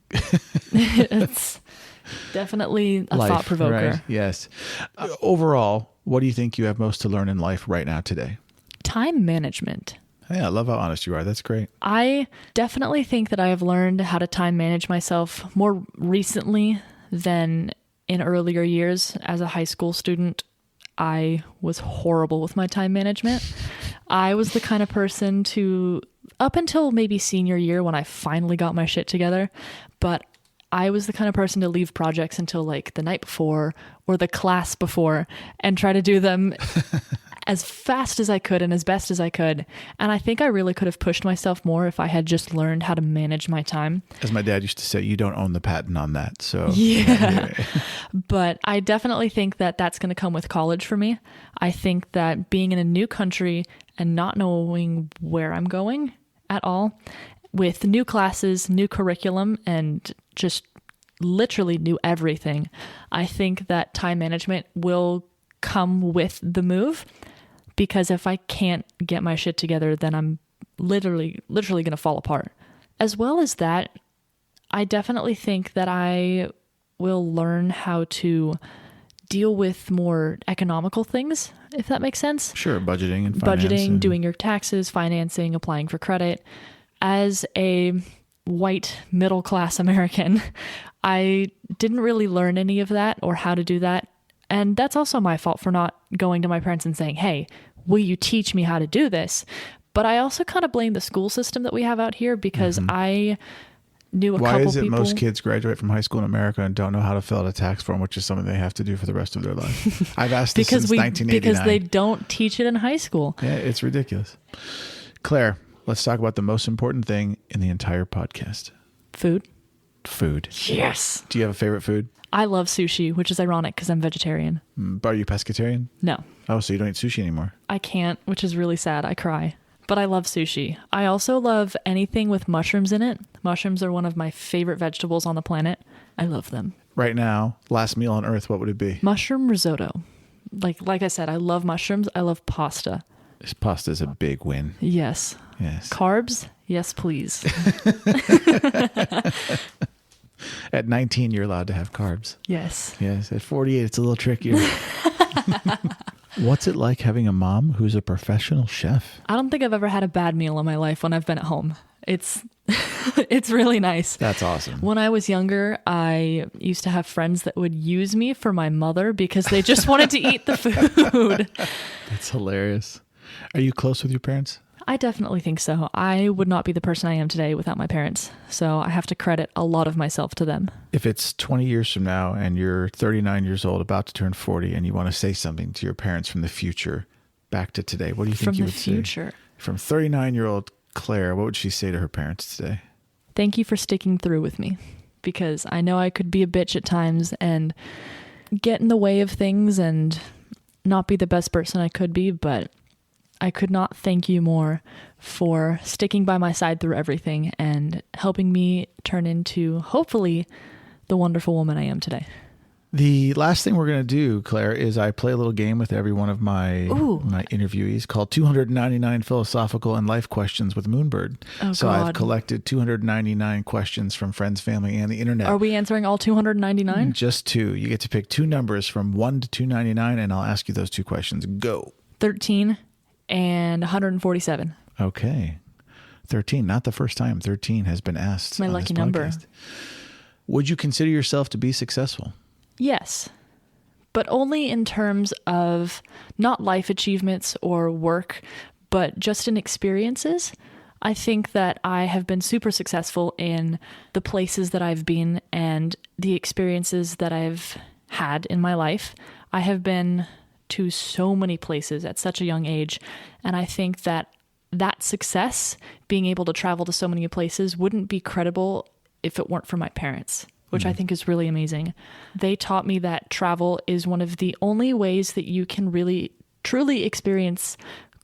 It's definitely a thought provoker. Right? Yes. Overall, what do you think you have most to learn in life right now today? Time management. Yeah, I love how honest you are. That's great. I definitely think that I have learned how to time manage myself more recently than in earlier years. As a high school student, I was horrible with my time management. I was the kind of person to, up until maybe senior year when I finally got my shit together, but I was the kind of person to leave projects until like the night before or the class before and try to do them as fast as I could and as best as I could. And I think I really could have pushed myself more if I had just learned how to manage my time. As my dad used to say, you don't own the patent on that. So yeah. But I definitely think that that's going to come with college for me. I think that being in a new country and not knowing where I'm going at all, with new classes, new curriculum, and just literally new everything, I think that time management will come with the move. Because if I can't get my shit together, then I'm literally going to fall apart. As well as that, I definitely think that I will learn how to deal with more economical things, if that makes sense. Sure, budgeting and finance. Budgeting, doing your taxes, financing, applying for credit. As a white middle-class American, I didn't really learn any of that or how to do that. And that's also my fault for not going to my parents and saying, hey, will you teach me how to do this? But I also kind of blame the school system that we have out here because I knew a Why couple is it people. most kids graduate from high school in America and don't know how to fill out a tax form, which is something they have to do for the rest of their life? I've asked this since 1989. Because they don't teach it in high school. Yeah, it's ridiculous. Claire, let's talk about the most important thing in the entire podcast. Food. Food. Yes. Do you have a favorite food? I love sushi, which is ironic because I'm vegetarian. Are you pescatarian? No, Oh, so you don't eat sushi anymore. I can't, which is really sad. I cry. But I love sushi. I also love anything with mushrooms in it. Mushrooms are one of my favorite vegetables on the planet. I love them. Right now, last meal on earth, what would it be? Mushroom risotto. Like I said, I love mushrooms. I love pasta. This pasta is a big win. Yes. Yes. Carbs? Yes, please. At 19, you're allowed to have carbs. Yes. Yes. At 48, it's a little trickier. What's it like having a mom who's a professional chef? I don't think I've ever had a bad meal in my life when I've been at home. It's it's really nice. That's awesome. When I was younger, I used to have friends that would use me for my mother because they just wanted to eat the food. That's hilarious. Are you close with your parents? I definitely think so. I would not be the person I am today without my parents. So I have to credit a lot of myself to them. If it's 20 years from now and you're 39 years old, about to turn 40, and you want to say something to your parents from the future back to today, what do you think you would say? From the future. From 39-year-old Claire, what would she say to her parents today? Thank you for sticking through with me, because I know I could be a bitch at times and get in the way of things and not be the best person I could be, but I could not thank you more for sticking by my side through everything and helping me turn into, hopefully, the wonderful woman I am today. The last thing we're going to do, Claire, is I play a little game with every one of my interviewees called 299 Philosophical and Life Questions with Moonbird. Oh, so God. I've collected 299 questions from friends, family, and the internet. Are we answering all 299? Just two. You get to pick two numbers from 1 to 299, and I'll ask you those two questions. Go. 13 and 147. Okay. 13, not the first time 13 has been asked. It's my on lucky this number. podcast. Would you consider yourself to be successful? Yes, but only in terms of not life achievements or work, but just in experiences. I think that I have been super successful in the places that I've been and the experiences that I've had in my life. I have been to so many places at such a young age, and I think that that success, being able to travel to so many places, wouldn't be credible if it weren't for my parents, which I think is really amazing. They taught me that travel is one of the only ways that you can really, truly experience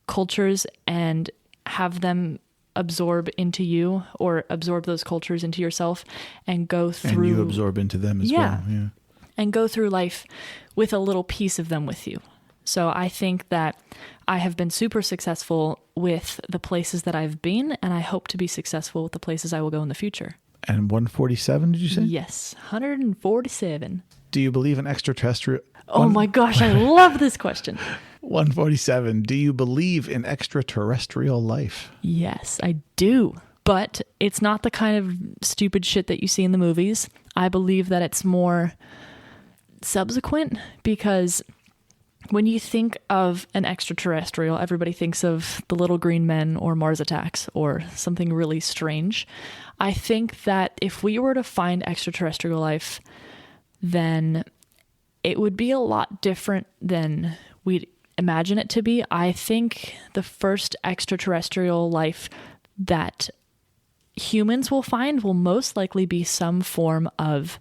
cultures and have them absorb into you, or absorb those cultures into yourself and go through. And you absorb into them as well. Yeah. And go through life with a little piece of them with you. So I think that I have been super successful with the places that I've been, and I hope to be successful with the places I will go in the future. And 147, did you say? Yes, 147. Do you believe in extraterrestrial? Oh my gosh, I love this question. 147. Do you believe in extraterrestrial life? Yes, I do. But it's not the kind of stupid shit that you see in the movies. I believe that it's more subsequent, because when you think of an extraterrestrial, everybody thinks of the little green men or Mars attacks or something really strange. I think that if we were to find extraterrestrial life, then it would be a lot different than we'd imagine it to be. I think the first extraterrestrial life that humans will find will most likely be some form of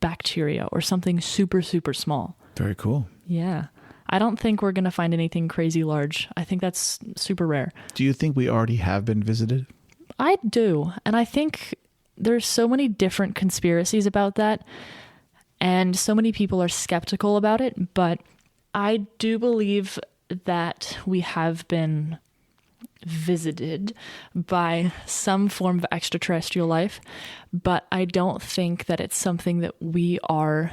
bacteria or something super, super small. Very cool. Yeah. I don't think we're going to find anything crazy large. I think that's super rare. Do you think we already have been visited? I do. And I think there's so many different conspiracies about that, and so many people are skeptical about it. But I do believe that we have been visited by some form of extraterrestrial life, but I don't think that it's something that we are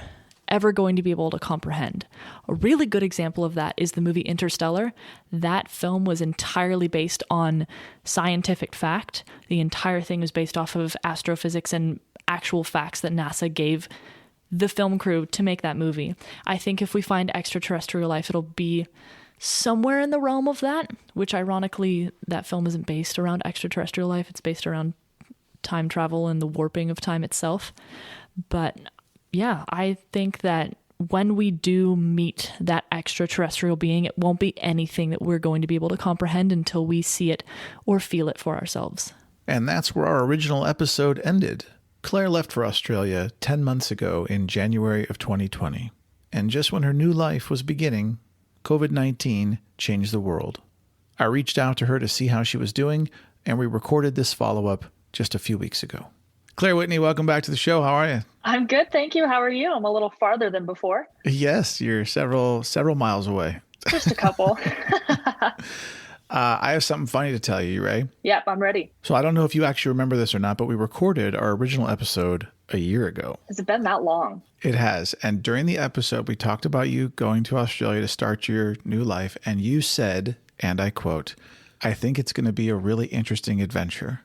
ever going to be able to comprehend. A really good example of that is the movie Interstellar. That film was entirely based on scientific fact. The entire thing was based off of astrophysics and actual facts that NASA gave the film crew to make that movie. I think if we find extraterrestrial life, it'll be somewhere in the realm of that, which ironically, that film isn't based around extraterrestrial life. It's based around time travel and the warping of time itself. But yeah, I think that when we do meet that extraterrestrial being, it won't be anything that we're going to be able to comprehend until we see it or feel it for ourselves. And that's where our original episode ended. Claire left for Australia 10 months ago in January of 2020. And just when her new life was beginning, COVID-19 changed the world. I reached out to her to see how she was doing, and we recorded this follow-up just a few weeks ago. Clare Whitney, welcome back to the show. How are you? I'm good, thank you. How are you? I'm a little farther than before. Yes, you're several miles away. Just a couple. I have something funny to tell you. You ready? Yep, I'm ready. So I don't know if you actually remember this or not, but we recorded our original episode a year ago. Has it been that long? It has. And during the episode, we talked about you going to Australia to start your new life. And you said, and I quote, "I think it's going to be a really interesting adventure."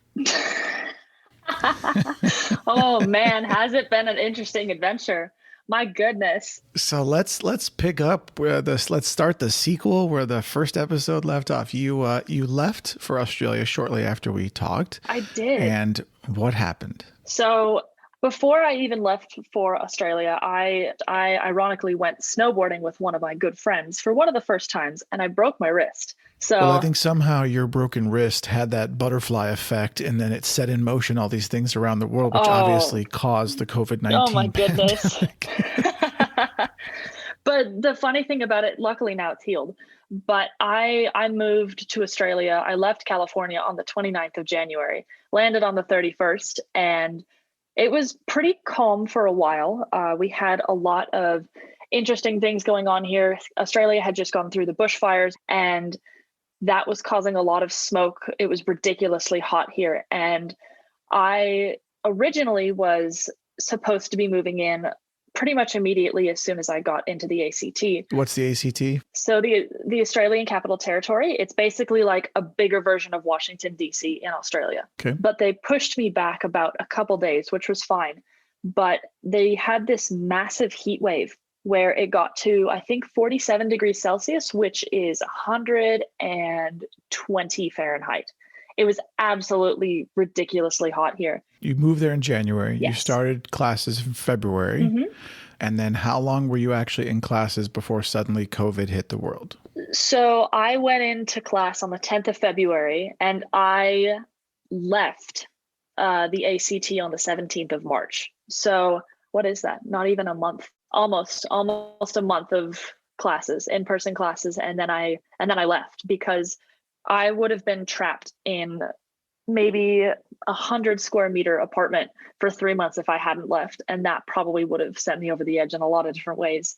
Oh man, has it been an interesting adventure? My goodness. So let's pick up where let's start the sequel where the first episode left off. You left for Australia shortly after we talked. I did. And what happened? So before I even left for Australia, I ironically went snowboarding with one of my good friends for one of the first times, and I broke my wrist. So well, I think somehow your broken wrist had that butterfly effect, and then it set in motion all these things around the world, which obviously caused the COVID-19 Oh my goodness. But the funny thing about it, luckily now it's healed. But I moved to Australia. I left California on the 29th of January, landed on the 31st, and it was pretty calm for a while. We had a lot of interesting things going on here. Australia had just gone through the bushfires, and that was causing a lot of smoke. It was ridiculously hot here. And I originally was supposed to be moving in pretty much immediately as soon as I got into the ACT. What's the ACT? So the Australian Capital Territory, it's basically like a bigger version of Washington, D.C. in Australia. Okay. But they pushed me back about a couple days, which was fine. But they had this massive heat wave where it got to, I think, 47 degrees Celsius, which is 120 Fahrenheit. It was absolutely ridiculously hot here. You moved there in January. Yes. You started classes in February. Mm-hmm. And then how long were you actually in classes before suddenly COVID hit the world? So I went into class on the 10th of February, and I left the ACT on the 17th of March. So what is that? Not even a month. Almost a month of classes, in-person classes, and then I left because I would have been trapped in maybe 100 square meter apartment for 3 months if I hadn't left, and that probably would have sent me over the edge in a lot of different ways.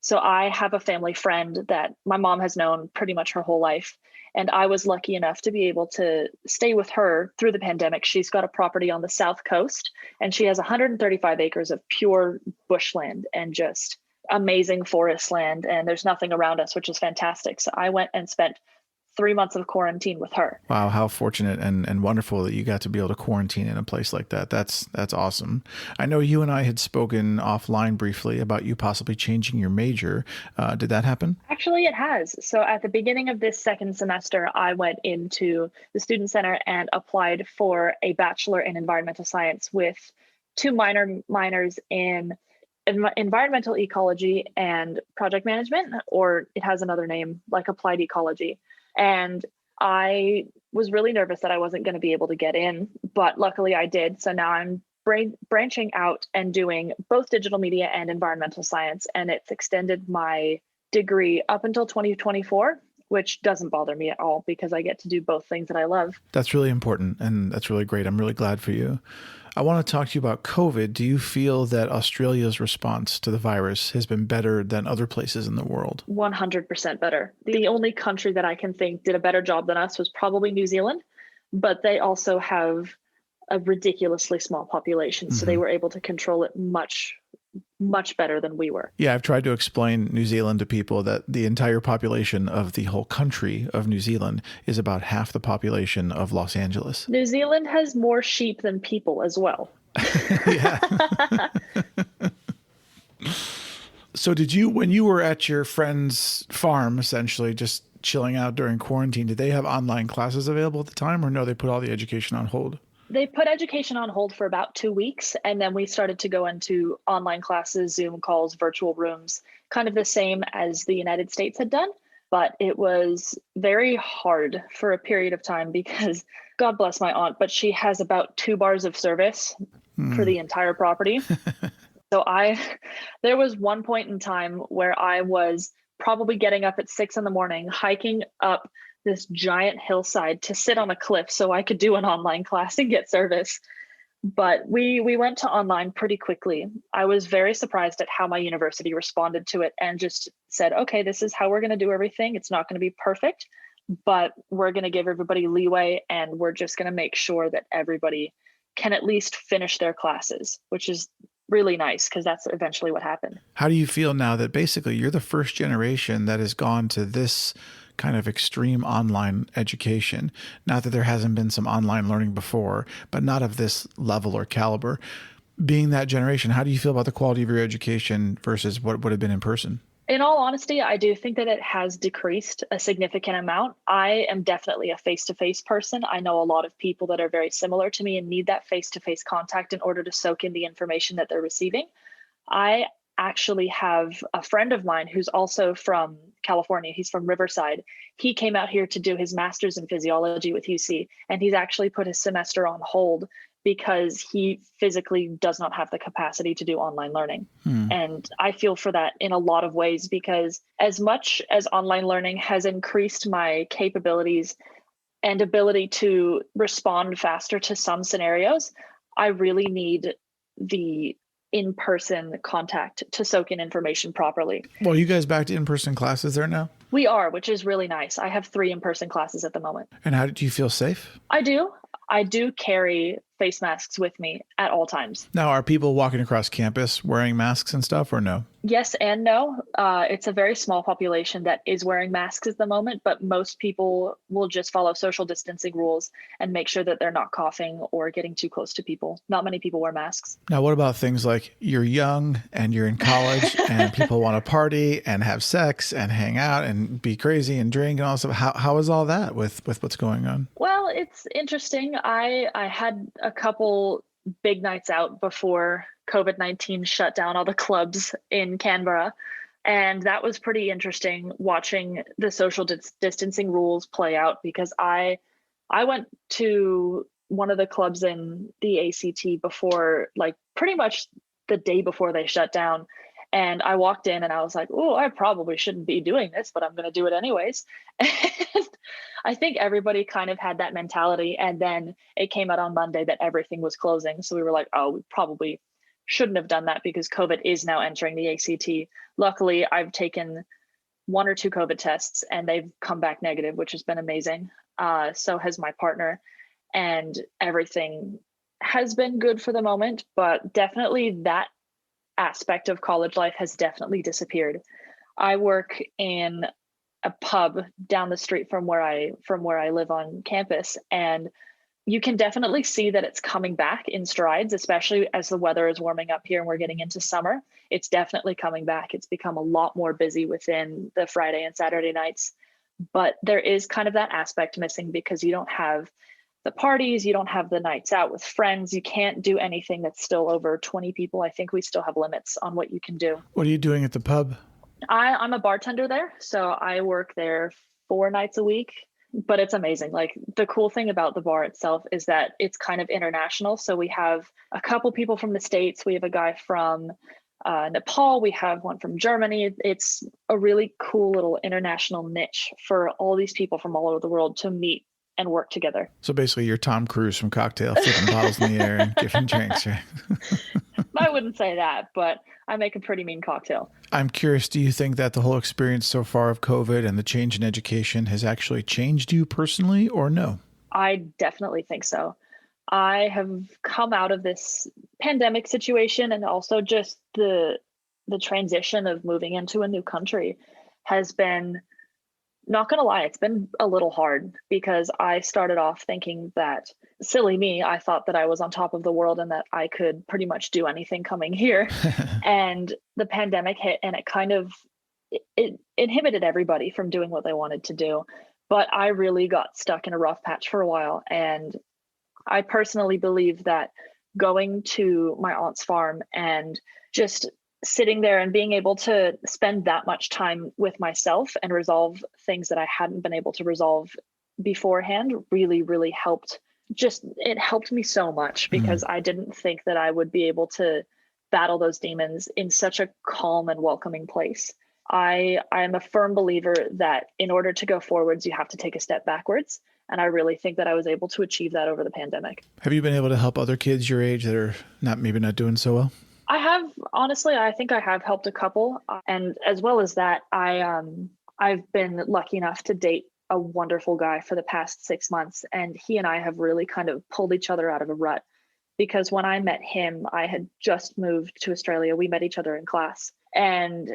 So I have a family friend that my mom has known pretty much her whole life, and I was lucky enough to be able to stay with her through the pandemic. She's got a property on the South Coast, and she has 135 acres of pure bushland and just amazing forest land. And there's nothing around us, which is fantastic. So I went and spent 3 months of quarantine with her. Wow, how fortunate and wonderful that you got to be able to quarantine in a place like that. That's awesome. I know you and I had spoken offline briefly about you possibly changing your major. Did that happen? Actually, it has. So at the beginning of this second semester, I went into the Student Center and applied for a Bachelor in Environmental Science with two minors in environmental ecology and project management, or it has another name like applied ecology. And I was really nervous that I wasn't going to be able to get in, but luckily I did. So now I'm branching out and doing both digital media and environmental science. And it's extended my degree up until 2024, which doesn't bother me at all because I get to do both things that I love. That's really important. And that's really great. I'm really glad for you. I want to talk to you about COVID. Do you feel that Australia's response to the virus has been better than other places in the world? 100% better. The only country that I can think did a better job than us was probably New Zealand, but they also have a ridiculously small population. So they were able to control it much better than we were. Yeah, I've tried to explain New Zealand to people that the entire population of the whole country of New Zealand is about half the population of Los Angeles. New Zealand has more sheep than people as well. Yeah. So did you, when you were at your friend's farm, essentially just chilling out during quarantine, did they have online classes available at the time, or no, they put all the education on hold? They put education on hold for about 2 weeks, and then we started to go into online classes, Zoom calls, virtual rooms, kind of the same as the United States had done. But it was very hard for a period of time because God bless my aunt, but she has about 2 bars of service for the entire property. So there was one point in time where I was probably getting up at 6 a.m, hiking up this giant hillside to sit on a cliff so I could do an online class and get service. But we went to online pretty quickly. I was very surprised at how my university responded to it and just said, okay, this is how we're going to do everything. It's not going to be perfect, but we're going to give everybody leeway, and we're just going to make sure that everybody can at least finish their classes, which is really nice because that's eventually what happened. How do you feel now that basically you're the first generation that has gone to this kind of extreme online education? Not that there hasn't been some online learning before, but not of this level or caliber. Being that generation, how do you feel about the quality of your education versus what would have been in person? In all honesty, I do think that it has decreased a significant amount. I am definitely a face-to-face person. I know a lot of people that are very similar to me and need that face-to-face contact in order to soak in the information that they're receiving. I actually have a friend of mine who's also from California. He's from Riverside. He came out here to do his master's in physiology with UC, and he's actually put his semester on hold because he physically does not have the capacity to do online learning. And I feel for that in a lot of ways, because as much as online learning has increased my capabilities and ability to respond faster to some scenarios, I really need the in-person contact to soak in information properly. Well, you guys back to in-person classes there now? We are, which is really nice. I have 3 in-person classes at the moment. And how do you feel safe? I do. I do carry face masks with me at all times. Now, are people walking across campus wearing masks and stuff, or no? Yes and no. It's a very small population that is wearing masks at the moment, but most people will just follow social distancing rules and make sure that they're not coughing or getting too close to people. Not many people wear masks. Now, what about things like you're young and you're in college and people want to party and have sex and hang out and be crazy and drink and all stuff? How is all that with what's going on? Well, it's interesting. I had a couple big nights out before COVID-19 shut down all the clubs in Canberra. And that was pretty interesting watching the social distancing rules play out, because I went to one of the clubs in the ACT before, like pretty much the day before they shut down. And I walked in and I was like, oh, I probably shouldn't be doing this, but I'm going to do it anyways. And I think everybody kind of had that mentality. And then it came out on Monday that everything was closing. So we were like, oh, we probably shouldn't have done that because COVID is now entering the ACT. Luckily, I've taken 1 or 2 COVID tests and they've come back negative, which has been amazing. So has my partner, and everything has been good for the moment, but definitely that aspect of college life has definitely disappeared. I work in a pub down the street from where I live on campus, and you can definitely see that it's coming back in strides, especially as the weather is warming up here and we're getting into summer. It's definitely coming back. It's become a lot more busy within the Friday and Saturday nights, but there is kind of that aspect missing because you don't have the parties, you don't have the nights out with friends. You can't do anything that's still over 20 people. I think we still have limits on what you can do. What are you doing at the pub? I'm a bartender there. So I work there 4 nights a week, but it's amazing. Like, the cool thing about the bar itself is that it's kind of international. So we have a couple people from the States. We have a guy from Nepal. We have one from Germany. It's a really cool little international niche for all these people from all over the world to meet and work together. So basically you're Tom Cruise from Cocktail, flipping bottles in the air and giving drinks, right? I wouldn't say that, but I make a pretty mean cocktail. I'm curious, do you think that the whole experience so far of COVID and the change in education has actually changed you personally, or no? I definitely think so. I have come out of this pandemic situation, and also just the transition of moving into a new country has been, not going to lie, it's been a little hard, because I started off thinking that, silly me, I thought that I was on top of the world and that I could pretty much do anything coming here. And the pandemic hit, and it kind of, it inhibited everybody from doing what they wanted to do. But I really got stuck in a rough patch for a while. And I personally believe that going to my aunt's farm and just sitting there and being able to spend that much time with myself and resolve things that I hadn't been able to resolve beforehand really, really helped. It helped me so much because I didn't think that I would be able to battle those demons in such a calm and welcoming place. I am a firm believer that in order to go forwards, you have to take a step backwards. And I really think that I was able to achieve that over the pandemic. Have you been able to help other kids your age that are maybe not doing so well? I have, honestly, I think I have helped a couple. And as well as that, I've been lucky enough to date a wonderful guy for the past 6 months. And he and I have really kind of pulled each other out of a rut. Because when I met him, I had just moved to Australia. We met each other in class. And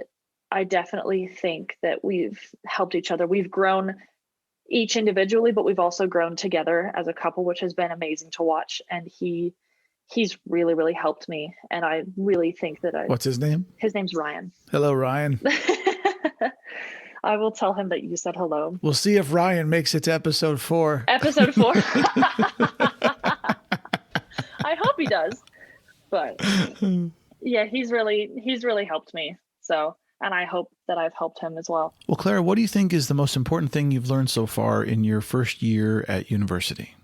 I definitely think that we've helped each other. We've grown each individually, but we've also grown together as a couple, which has been amazing to watch. And he's really, really helped me. And I really think that What's his name? His name's Ryan. Hello, Ryan. I will tell him that you said hello. We'll see if Ryan makes it to episode 4. Episode 4. I hope he does. But yeah, he's really helped me. So, and I hope that I've helped him as well. Well, Claire, what do you think is the most important thing you've learned so far in your first year at university?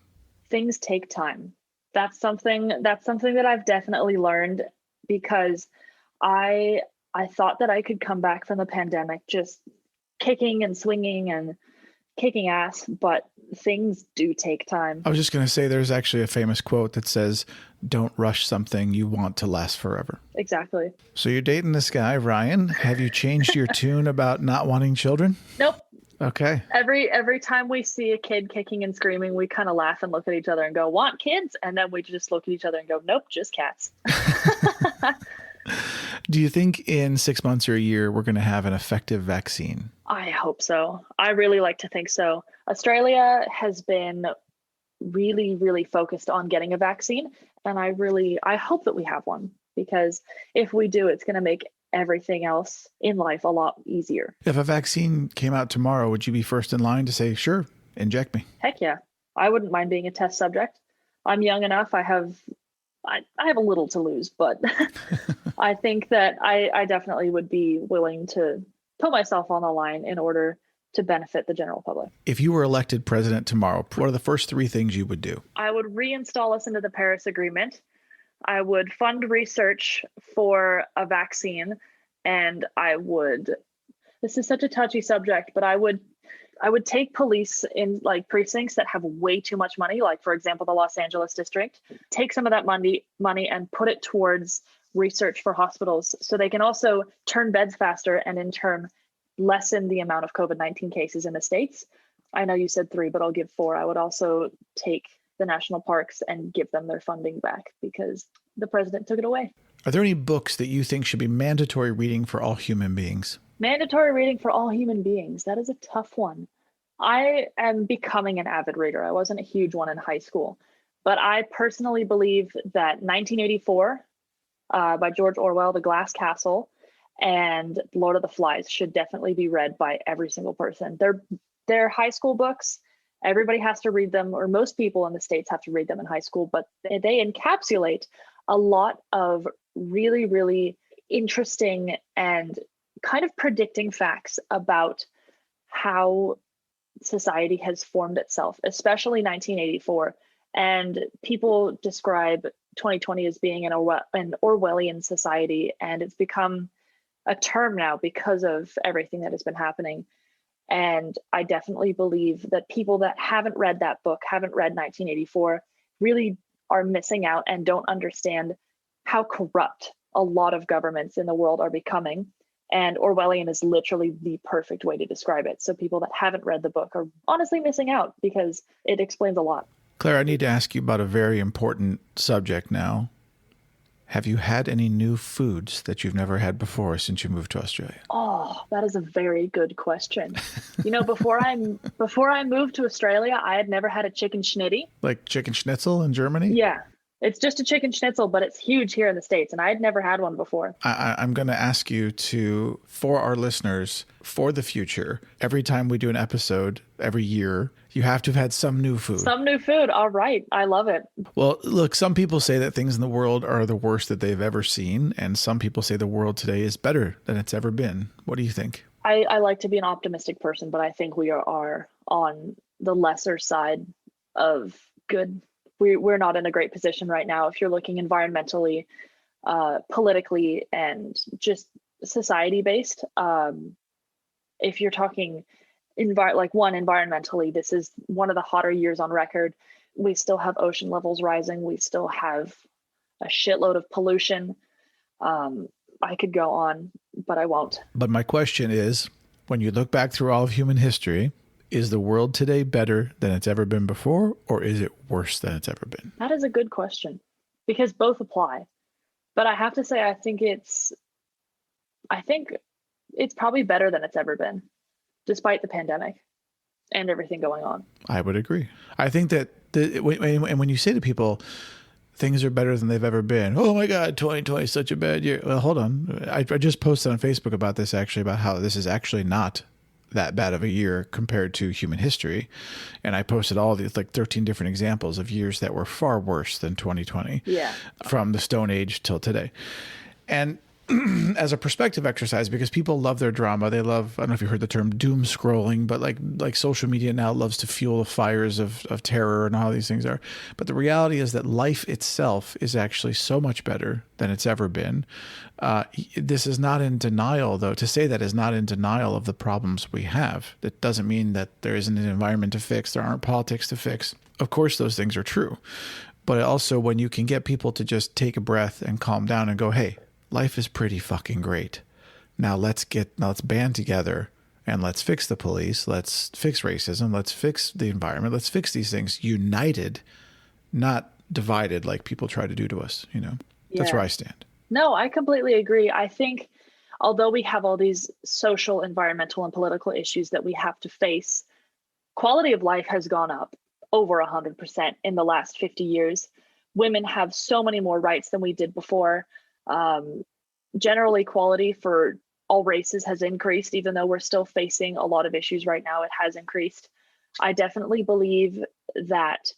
Things take time. That's something that I've definitely learned, because I thought that I could come back from the pandemic just kicking and swinging and kicking ass, but things do take time. I was just going to say, there's actually a famous quote that says, "Don't rush something you want to last forever." Exactly. So you're dating this guy, Ryan. Have you changed your tune about not wanting children? Nope. Okay. Every time we see a kid kicking and screaming, we kind of laugh and look at each other and go, "Want kids?" And then we just look at each other and go, "Nope, just cats." Do you think in 6 months or a year, we're going to have an effective vaccine? I hope so. I really like to think so. Australia has been really, really focused on getting a vaccine. And I hope that we have one, because if we do, it's going to make everything else in life a lot easier. If a vaccine came out tomorrow, would you be first in line to say, "Sure, inject me"? Heck yeah. I wouldn't mind being a test subject. I'm young enough. I have a little to lose, but I think that I definitely would be willing to put myself on the line in order to benefit the general public. If you were elected president tomorrow, what are the first 3 things you would do? I would reinstall us into the Paris Agreement. I would fund research for a vaccine, and this is such a touchy subject, but I would take police in like precincts that have way too much money, like for example, the Los Angeles district, take some of that money and put it towards research for hospitals so they can also turn beds faster and in turn lessen the amount of COVID-19 cases in the States. I know you said 3, but I'll give 4. I would also take the national parks and give them their funding back because the president took it away. Are there any books that you think should be mandatory reading for all human beings? Mandatory reading for all human beings. That is a tough one. I am becoming an avid reader. I wasn't a huge one in high school, but I personally believe that 1984 by George Orwell, The Glass Castle, and Lord of the Flies should definitely be read by every single person. They're high school books. Everybody has to read them, or most people in the States have to read them in high school, but they encapsulate a lot of really, really interesting and kind of predicting facts about how society has formed itself, especially 1984. And people describe 2020 as being an Orwellian society, and it's become a term now because of everything that has been happening. And I definitely believe that people that haven't read that book, haven't read 1984, really are missing out and don't understand how corrupt a lot of governments in the world are becoming. And Orwellian is literally the perfect way to describe it. So people that haven't read the book are honestly missing out because it explains a lot. Claire, I need to ask you about a very important subject now. Have you had any new foods that you've never had before since you moved to Australia? Oh, that is a very good question. You know, before I moved to Australia, I had never had a chicken schnitty. Like chicken schnitzel in Germany? Yeah, It's just a chicken schnitzel, but it's huge here in the States, and I had never had one before. I'm going to ask you to, for our listeners, for the future, every time we do an episode, every year, you have to have had some new food. Some new food. All right. I love it. Well, look, some people say that things in the world are the worst that they've ever seen, and some people say the world today is better than it's ever been. What do you think? I like to be an optimistic person, but I think we are on the lesser side of good. We're not in a great position right now. If you're looking environmentally, politically, and just society based, if you're talking environmentally, this is one of the hotter years on record. We still have ocean levels rising. We still have a shitload of pollution. I could go on, but I won't. But my question is, when you look back through all of human history, is the world today better than it's ever been before, or is it worse than it's ever been? That is a good question, because both apply. But I have to say, I think it's probably better than it's ever been, despite the pandemic and everything going on. I would agree. I think that when you say to people, things are better than they've ever been. Oh my God, 2020 is such a bad year. Well, hold on. I just posted on Facebook about this, actually, about how this is actually not that bad of a year compared to human history. And I posted all these, like 13 different examples of years that were far worse than 2020. Yeah. From the Stone Age till today. And as a perspective exercise, because people love their drama. They love, I don't know if you heard the term doom scrolling, but like social media now loves to fuel the fires of terror and how these things are. But the reality is that life itself is actually so much better than it's ever been. This is not in denial, though. To say that is not in denial of the problems we have. That doesn't mean that there isn't an environment to fix. There aren't politics to fix. Of course, those things are true. But also when you can get people to just take a breath and calm down and go, hey, life is pretty fucking great. Now let's band together and let's fix the police. Let's fix racism. Let's fix the environment. Let's fix these things united, not divided like people try to do to us. You know, That's where I stand. No, I completely agree. I think although we have all these social, environmental, and political issues that we have to face, quality of life has gone up over 100% in the last 50 years. Women have so many more rights than we did before. General equality for all races has increased, even though we're still facing a lot of issues right now. It has increased. I definitely believe that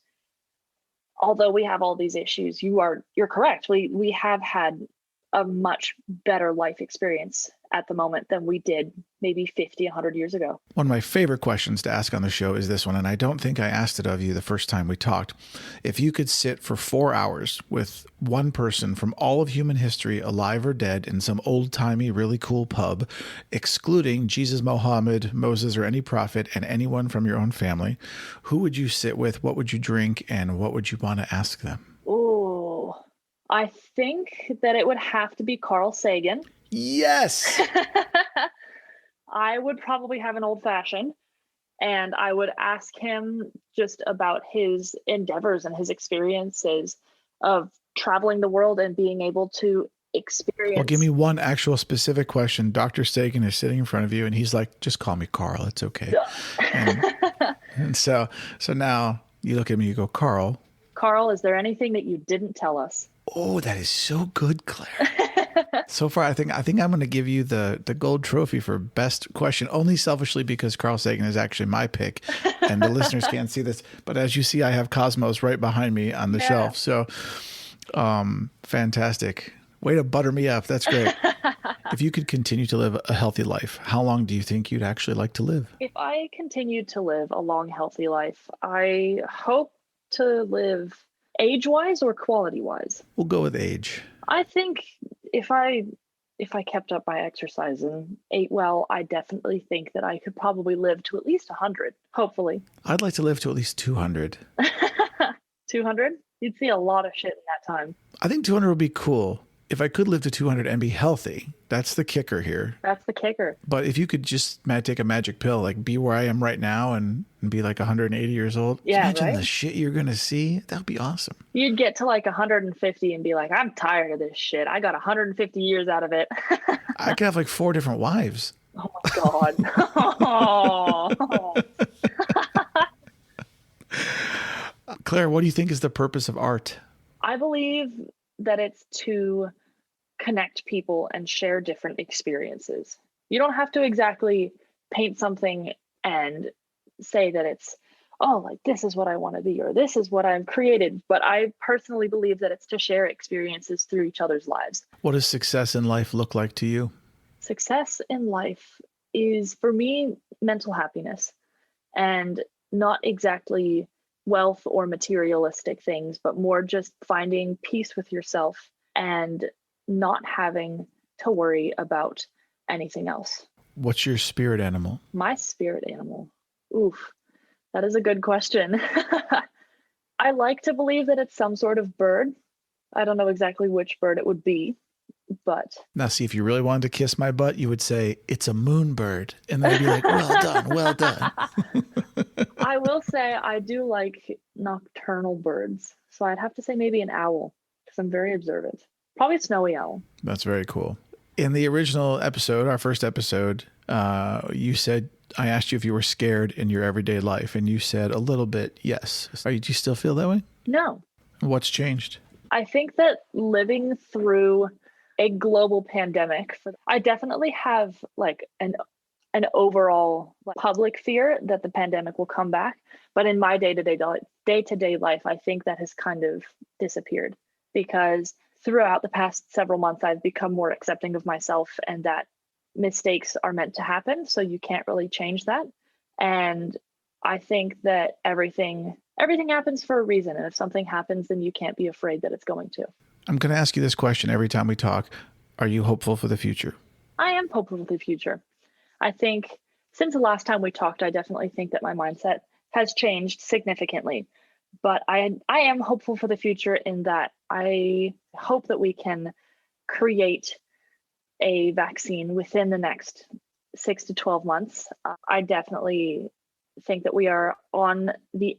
although we have all these issues, you're correct. We have had a much better life experience at the moment than we did maybe 50, 100 years ago. One of my favorite questions to ask on the show is this one, and I don't think I asked it of you the first time we talked. If you could sit for 4 hours with one person from all of human history, alive or dead, in some old-timey, really cool pub, excluding Jesus, Mohammed, Moses, or any prophet, and anyone from your own family, who would you sit with, what would you drink, and what would you want to ask them? Oh, I think that it would have to be Carl Sagan. Yes. I would probably have an old fashioned, and I would ask him just about his endeavors and his experiences of traveling the world and being able to experience. Well, give me one actual specific question. Dr. Sagan is sitting in front of you and he's like, just call me Carl. It's okay. and so now you look at me, you go, Carl, is there anything that you didn't tell us? Oh, that is so good, Claire. So far, I think I'm going to give you the gold trophy for best question, only selfishly because Carl Sagan is actually my pick, and the listeners can't see this. But as you see, I have Cosmos right behind me on the shelf. So, fantastic. Way to butter me up. That's great. If you could continue to live a healthy life, how long do you think you'd actually like to live? If I continued to live a long, healthy life, I hope to live age-wise or quality-wise? We'll go with age. I think if I kept up my exercise and ate well, I definitely think that I could probably live to at least 100, hopefully. I'd like to live to at least 200. 200? You'd see a lot of shit in that time. I think 200 would be cool. If I could live to 200 and be healthy, that's the kicker here. That's the kicker. But if you could just take a magic pill, like be where I am right now and be like 180 years old, imagine the shit you're going to see. That would be awesome. You'd get to like 150 and be like, I'm tired of this shit. I got 150 years out of it. I could have like 4 different wives. Oh my God. Oh. Claire, what do you think is the purpose of art? I I believe that it's to connect people and share different experiences. You don't have to exactly paint something and say that it's, oh, like this is what I want to be, or this is what I've created. But I personally believe that it's to share experiences through each other's lives. What does success in life look like to you? Success in life is, for me, mental happiness, and not exactly wealth or materialistic things, but more just finding peace with yourself and not having to worry about anything else. What's your spirit animal? My spirit animal. Oof, that is a good question. I like to believe that it's some sort of bird. I don't know exactly which bird it would be, but... Now, see, if you really wanted to kiss my butt, you would say, it's a moonbird. And then I'd be like, well done, well done. I will say I do like nocturnal birds. So I'd have to say maybe an owl, because I'm very observant. Probably a snowy owl. That's very cool. In the original episode, our first episode, you said, I asked you if you were scared in your everyday life, and you said a little bit, yes. Do you still feel that way? No. What's changed? I think that living through a global pandemic, I definitely have like an overall public fear that the pandemic will come back. But in my day-to-day life, I think that has kind of disappeared, because throughout the past several months, I've become more accepting of myself, and that mistakes are meant to happen. So you can't really change that. And I think that everything happens for a reason. And if something happens, then you can't be afraid that it's going to. I'm going to ask you this question every time we talk. Are you hopeful for the future? I am hopeful for the future. I think since the last time we talked, I definitely think that my mindset has changed significantly. But I am hopeful for the future in that I hope that we can create a vaccine within the next 6 to 12 months. I definitely think that we are on the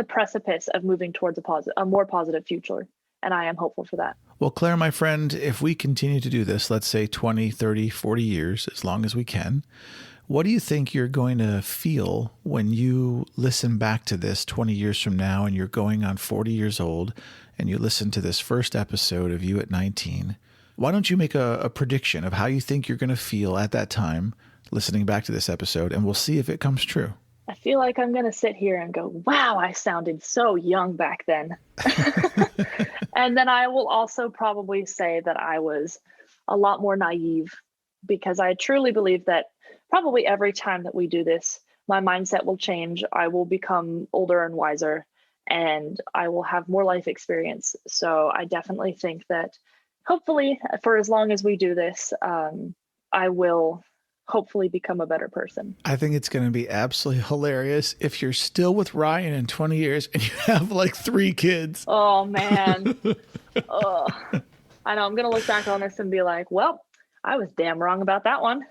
precipice of moving towards a more positive future. And I am hopeful for that. Well, Claire, my friend, if we continue to do this, let's say 20, 30, 40 years, as long as we can, what do you think you're going to feel when you listen back to this 20 years from now and you're going on 40 years old and you listen to this first episode of you at 19? Why don't you make a prediction of how you think you're going to feel at that time listening back to this episode, and we'll see if it comes true. I feel like I'm going to sit here and go, wow, I sounded so young back then. And then I will also probably say that I was a lot more naive, because I truly believe that probably every time that we do this, my mindset will change. I will become older and wiser, and I will have more life experience. So I definitely think that hopefully for as long as we do this, I will hopefully become a better person. I think it's going to be absolutely hilarious if you're still with Ryan in 20 years and you have like 3 kids. Oh, man. Oh, I know. I'm going to look back on this and be like, well, I was damn wrong about that one.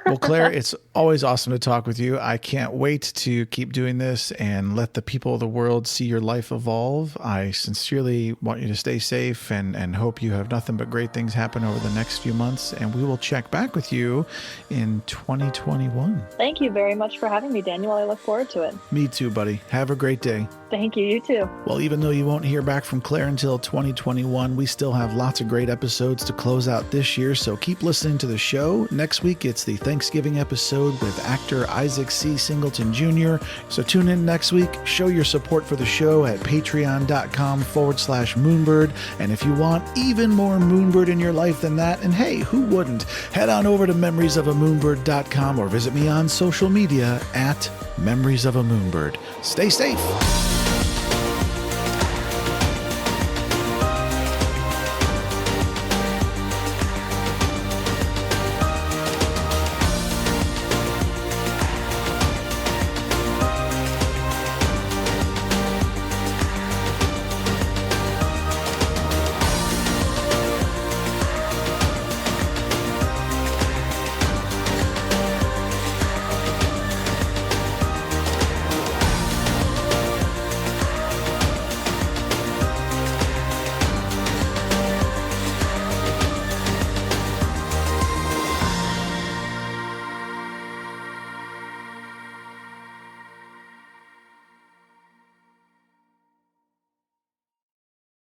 Well, Claire, it's always awesome to talk with you. I can't wait to keep doing this and let the people of the world see your life evolve. I sincerely want you to stay safe and hope you have nothing but great things happen over the next few months. And we will check back with you in 2021. Thank you very much for having me, Daniel. I look forward to it. Me too, buddy. Have a great day. Thank you. You too. Well, even though you won't hear back from Claire until 2021, we still have lots of great episodes to close out this year. So keep listening to the show. Next week, it's the Thanksgiving episode with actor Isaac C. Singleton Jr. So tune in next week. Show your support for the show at patreon.com/Moonbird. And if you want even more Moonbird in your life than that, and hey, who wouldn't? Head on over to memoriesofamoonbird.com or visit me on social media at Memories of a Moonbird. Stay safe.